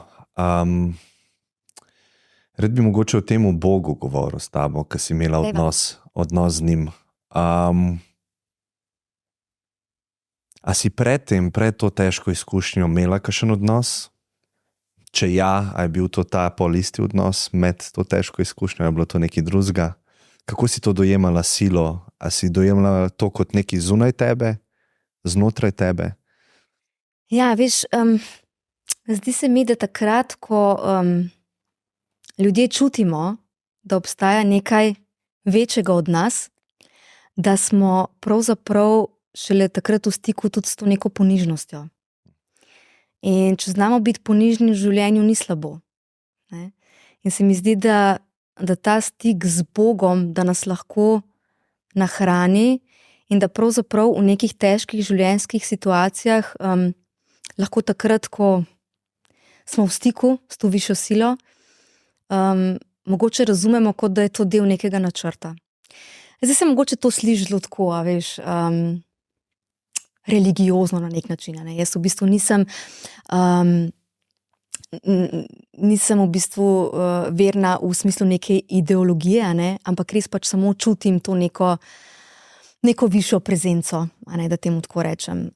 Red bi mogoče o tem Bogu govoril s tabo, ki si imela odnos z njim. A si pred to težko izkušnjo imela kakšen odnos? Če ja, a je bil to ta polisti odnos med to težko izkušnjo, je bilo to nekaj drugega? Kako si to dojemala silo? A si dojemala to kot nekaj zunaj tebe, znotraj tebe? Ja, veš, zdi se mi, da takrat, ko ljudje čutimo, da obstaja nekaj večjega od nas, da smo pravzaprav šele takrat v stiku tudi s to neko ponižnostjo. In če znamo biti ponižni v življenju, ni slabo, ne? In se mi zdi, da ta stik z Bogom, da nas lahko nahrani in da pravzaprav v nekih težkih življenjskih situacijah lahko takrat, ko smo v stiku s to višjo silo, mogoče razumemo, kot da je to del nekega načrta. Zdaj se mogoče to sliši zelo tako, religiozno na nek način. Ne? Jaz v bistvu nisem v bistvu verna v smislu neke ideologije, ne? Ampak res pač samo čutim to neko višjo prezenco, ne, da temu tako rečem.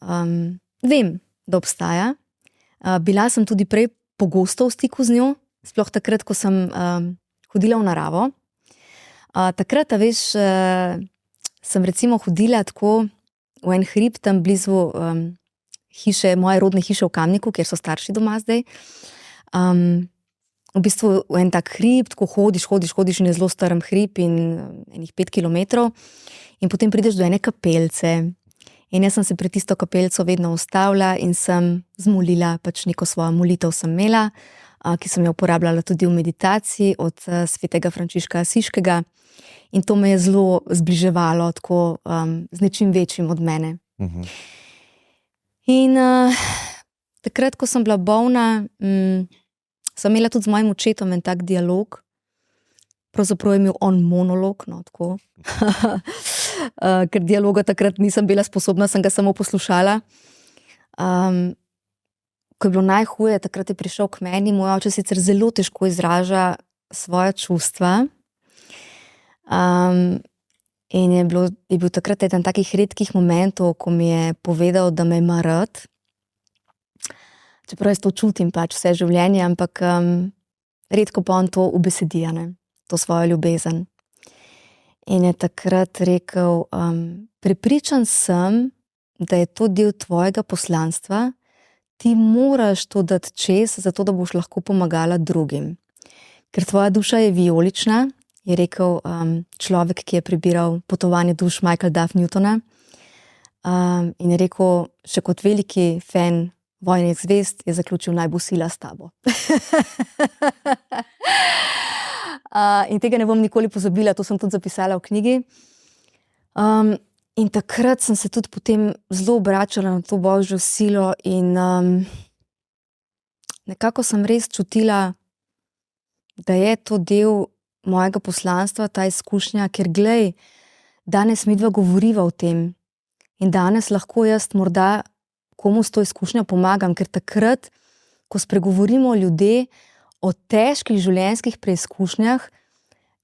Vem, da obstaja. Bila sem tudi prej pogosto v stiku z njo, sploh takrat, ko sem hodila v naravo. Takrat, veš, sem recimo hodila tako v en hrib tam blizu hiše, moje rodne hiše v Kamniku, kjer so starši doma zdaj. V bistvu v en tak hrib, tako hodiš in je zelo strm hrib in enih 5 kilometrov. In potem prideš do ene kapelce. In jaz sem se pred tisto kapelco vedno ustavila in sem zmolila, pač neko svojo molitev sem imela, ki sem jo uporabljala tudi v meditaciji od svetega Frančiška Asiškega. In to me je zelo zbliževalo tako z nečim večjim od mene. In takrat, ko sem bila bolna, sem imela tudi z mojim očetom en tak dialog. Pravzaprav je imel on monolog, no, tako. Ker dialoga takrat nisem bila sposobna, sem ga samo poslušala. Ko je bilo najhuje, takrat je prišel k meni, moj oče sicer zelo težko izraža svoja čustva. In je bil takrat eden takih redkih momentov, ko mi je povedal, da me ima rad. Čeprav jaz to čutim pač vse življenje, ampak redko pa on to ubesedi, to svojo ljubezen. In je takrat rekel, prepričan sem, da je to del tvojega poslanstva, ti moraš to dati čez, zato da boš lahko pomagala drugim. Ker tvoja duša je vijolična, je rekel človek, ki je prebiral Potovanje duš Michael Duff Newtona. In je rekel, še kot veliki fan Vojnih zvezd je zaključil, naj bo sila s tabo. In tega ne bom nikoli pozabila, to sem tudi zapisala v knjigi. In takrat sem se tudi potem zelo obračala na to božjo silo in nekako sem res čutila, da je to del mojega poslanstva, ta izkušnja, ker glej, danes midva govoriva o tem in danes lahko jaz morda komu s to izkušnjo pomagam, ker takrat, ko spregovorimo ljudje o težkih življenjskih preizkušnjah,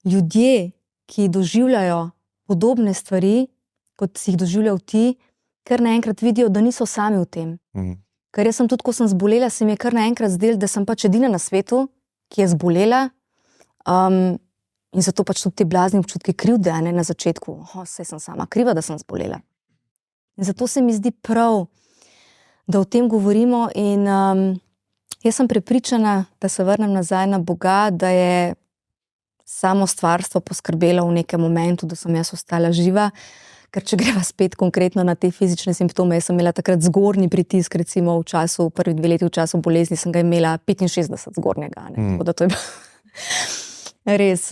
ljudje, ki doživljajo podobne stvari, kot si jih doživljal ti, kar naenkrat vidijo, da niso sami v tem. Ker jaz sem tudi, ko sem zbolela, se mi je kar naenkrat zdelo, da sem pač edina na svetu, ki je zbolela, in zato pač tudi te blazni občutki krivde, na začetku. Saj sem sama kriva, da sem zbolela. In zato se mi zdi prav, da o tem govorimo in jaz sem prepričana, da se vrnem nazaj na Boga, da je samo stvarstvo poskrbelo v nekem momentu, da sem jaz ostala živa, ker če greva spet konkretno na te fizične simptome, jaz sem imela takrat zgornji pritisk, recimo v času, prvi 2 leti v času bolezni sem ga imela 65 zgornjega, tako da to je res,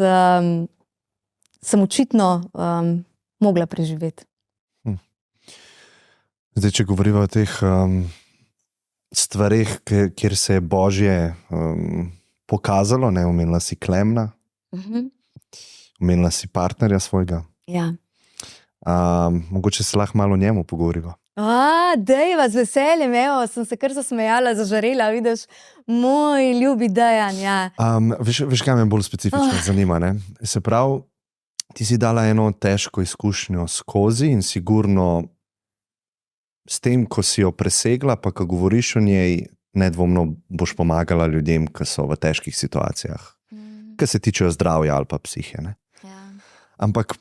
sem očitno mogla preživeti. Zdaj, če govoriva o teh stvareh, kjer se je Božje pokazalo, omenila si Klemna, omenila si partnerja svojega. Ja. Mogoče se lahko malo o njemu pogovoriva. Dejva, z veseljem, evo, sem se kar zasmejala, zažarela, vidiš, moj ljubi Dejan, ja. Veš, kaj me bolj specifično zanima, ne? Se pravi, ti si dala eno težko izkušnjo skozi in sigurno s tem, ko si jo presegla, pa ko govoriš o njej, nedvomno boš pomagala ljudem, ki so v težkih situacijah, ki se tičejo zdravja ali pa psihe, ne? Ja. Ampak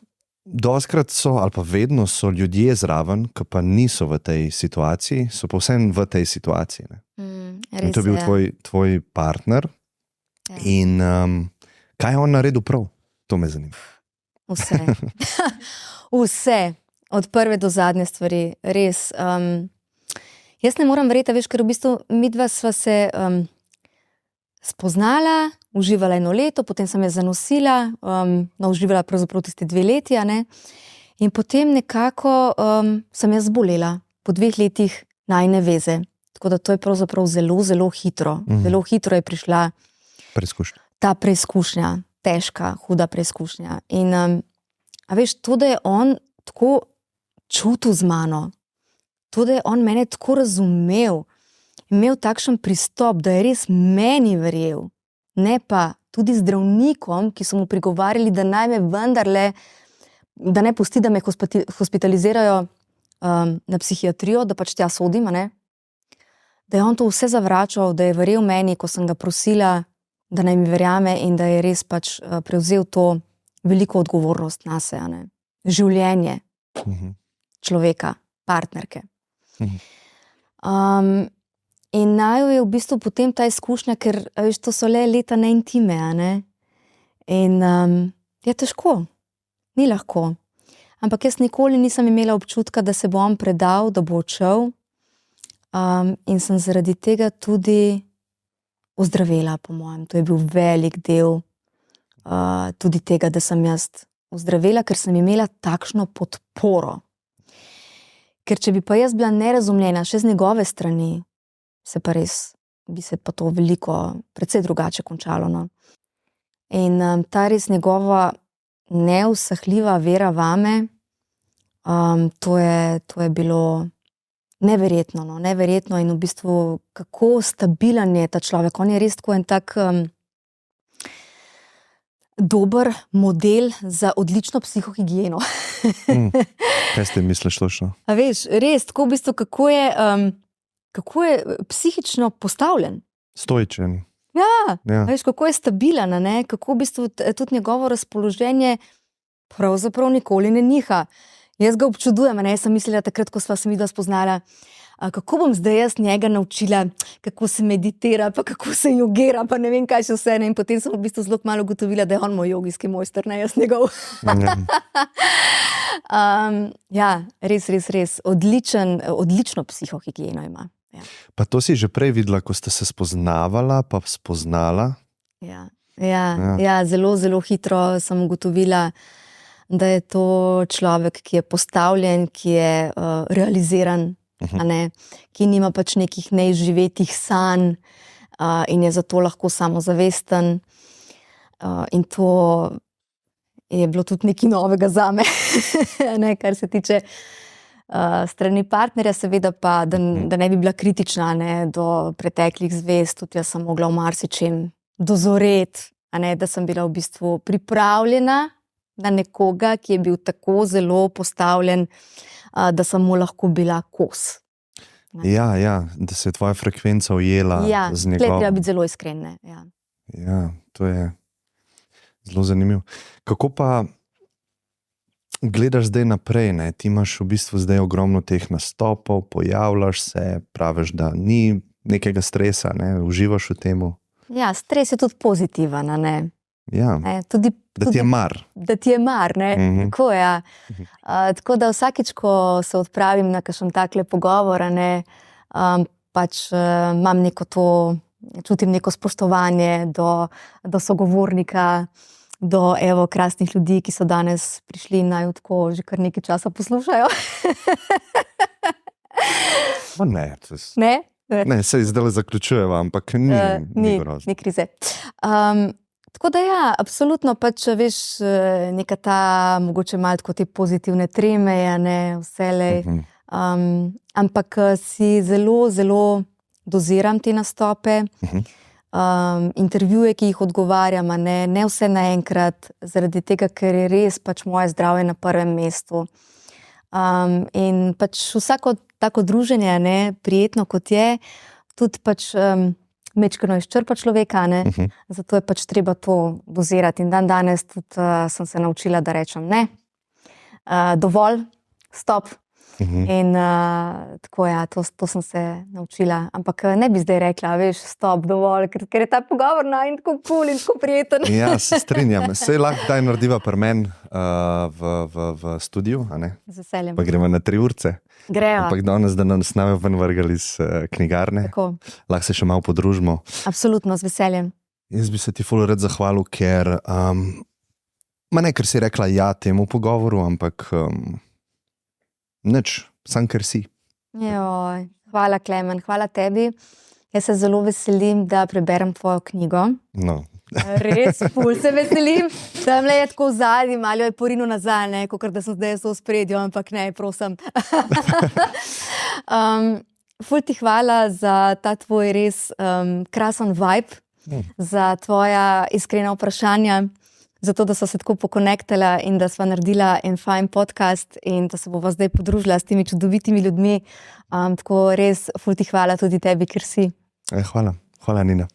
dostikrat so, ali pa vedno so ljudje zraven, ki pa niso v tej situaciji, so pa vsem v tej situaciji, ne? Res, in to je bil tvoj partner. Ja. In kaj je on naredil prav? To me zanima. Vse. Vse. Od prve do zadnje stvari, res. Jaz ne moram verjeti, veš, ker v bistvu midva sva se spoznala, uživala 1 leto, potem sem je zanosila, uživala pravzaprav tiste 2 leti, in potem nekako sem jaz zbolela po 2 letih najine veze. Tako da to je pravzaprav zelo, zelo hitro. Zelo hitro je prišla preizkušnja. Ta preizkušnja. težka, huda preizkušnja. In a veš, to, da je on tako čutil z mano, to, da je on mene tako razumel, imel takšen pristop, da je res meni verjel, ne pa tudi zdravnikom, ki so mu prigovarjali, da naj me vendarle, da ne pusti, da me hospitalizirajo na psihiatrijo, da pač tja sodim, a ne? Da je on to vse zavračal, da je verjel meni, ko sem ga prosila, da naj mi verjame in da je res pač prevzel to veliko odgovornost nase, a ne? Življenje človeka, partnerke. In naju je v bistvu potem ta izkušnja, ker veš, to so le leta neintime, a ne? In je težko, ni lahko. Ampak jaz nikoli nisem imela občutka, da se bo on predal, da bo odšel. In sem zaradi tega tudi ozdravela, po mojem. To je bil velik del tudi tega, da sem jaz ozdravela, ker sem imela takšno podporo. Ker če bi pa jaz bila nerazumljena še z njegove strani, se pa res, bi se pa to veliko, precej drugače končalo. No? In ta res njegova neusahljiva vera vame, to je bilo neverjetno, no? Neverjetno in v bistvu kako stabilen je ta človek. On je res tako en tak dober model za odlično psihohigieno. Kaj ste misliš točno? A veš, res, tako v bistvu, kako je psihično postavljen. Stoičen. Ja. Veš, kako je stabilen, ne? Kako v bistvu tudi njegovo razpoloženje pravzaprav nikoli ne niha. Jaz ga občudujem, ne? Jaz sem mislila takrat, ko sva se midva spoznala, kako bom zdaj jaz njega naučila, kako se meditira, pa kako se jogira, pa ne vem kaj še vse. Ne? In potem sem v bistvu zelo malo ugotovila, da je on moj jogijski mojster, ne jaz njegov. Ja, res. Odlično psihohigieno ima. Ja. Pa to si že prej videla, ko ste se spoznavala, pa spoznala? Ja, zelo hitro sem ugotovila, da je to človek, ki je postavljen, ki je realiziran, a ne? Ki nima pač nekih neizživetih sanj in je zato lahko samozavesten. In to je bilo tudi nekaj novega zame, ne? Kar se tiče strani partnerja, seveda pa, da ne bi bila kritična, ne, do preteklih zvez, tudi jaz sem mogla v marsičem dozoreti, a ne, da sem bila v bistvu pripravljena na nekoga, ki je bil tako zelo postavljen, da sem mu lahko bila kos. Ja, da se je tvoja frekvenca ujela z njegovo. Ja, treba biti zelo iskren, ne. Ja, to je zelo zanimivo. Kako pa gledaš zdaj naprej, ne? Ti imaš v bistvu zdaj ogromno teh nastopov, pojavljaš se, praviš, da ni nekega stresa, ne? Uživaš v temu. Ja, stres je tudi pozitiven, ne? Ja, da ti je mar. Da ti je mar, ne? Tako, ja. Tako da vsakič, ko se odpravim na kakšen takle pogovor, ne, pač imam neko to, čutim neko spoštovanje do sogovornika, do krasnih ljudi, ki so danes prišli in naju tako že kar nekaj časa poslušajo. Ne, saj zdaj zaključujeva, ampak ni grozno. Ni krize. Tako da ja, absolutno pač, veš, neka ta, mogoče malo tako te pozitivne treme, ne, vselej. Ampak si zelo doziram te nastope, intervjuje, ki jih odgovarjam, ne vse naenkrat, zaradi tega, ker je res pač moje zdravje na prvem mestu. In pač vsako tako druženje, ne, prijetno kot je, tudi pač mečkano izčrpa človeka, ne, zato je pač treba to dozirati. In danes tudi sem se naučila, da rečem ne, dovolj, stop. In tako ja, to sem se naučila. Ampak ne bi zdaj rekla, veš, stop, dovolj, ker je ta pogovor in tako cool in tako prijeten. Ja, se strinjam. Sej lahko daj narediva pri meni v studiu, a ne? Z veseljem. Pa gremo na 3 urce. Grejo. Ampak danes, da nas ne ven vrgali iz knjigarne. Tako. Lahko se še malo podružimo. Absolutno, z veseljem. Jaz bi se ti ful rad zahvalil, ker ker si rekla ja temu pogovoru, ampak nič, sam ker si. Joj, hvala Klemen, hvala tebi. Jaz se zelo veselim, da preberem tvojo knjigo. No, Res, ful se veselim. Tam le je tako v zadnji, malo je porinu nazaj, ne, kot da sem zdaj v spredju, ampak ne, prosim. Ful ti hvala za ta tvoj res krasen vibe, za tvoja iskrena vprašanja, za to, da so se tako pokonektala in da sva naredila en fajn podcast in da se bova zdaj podružila s temi čudovitimi ljudmi. Tako res ful ti hvala tudi tebi, ker si. Hvala, Nina.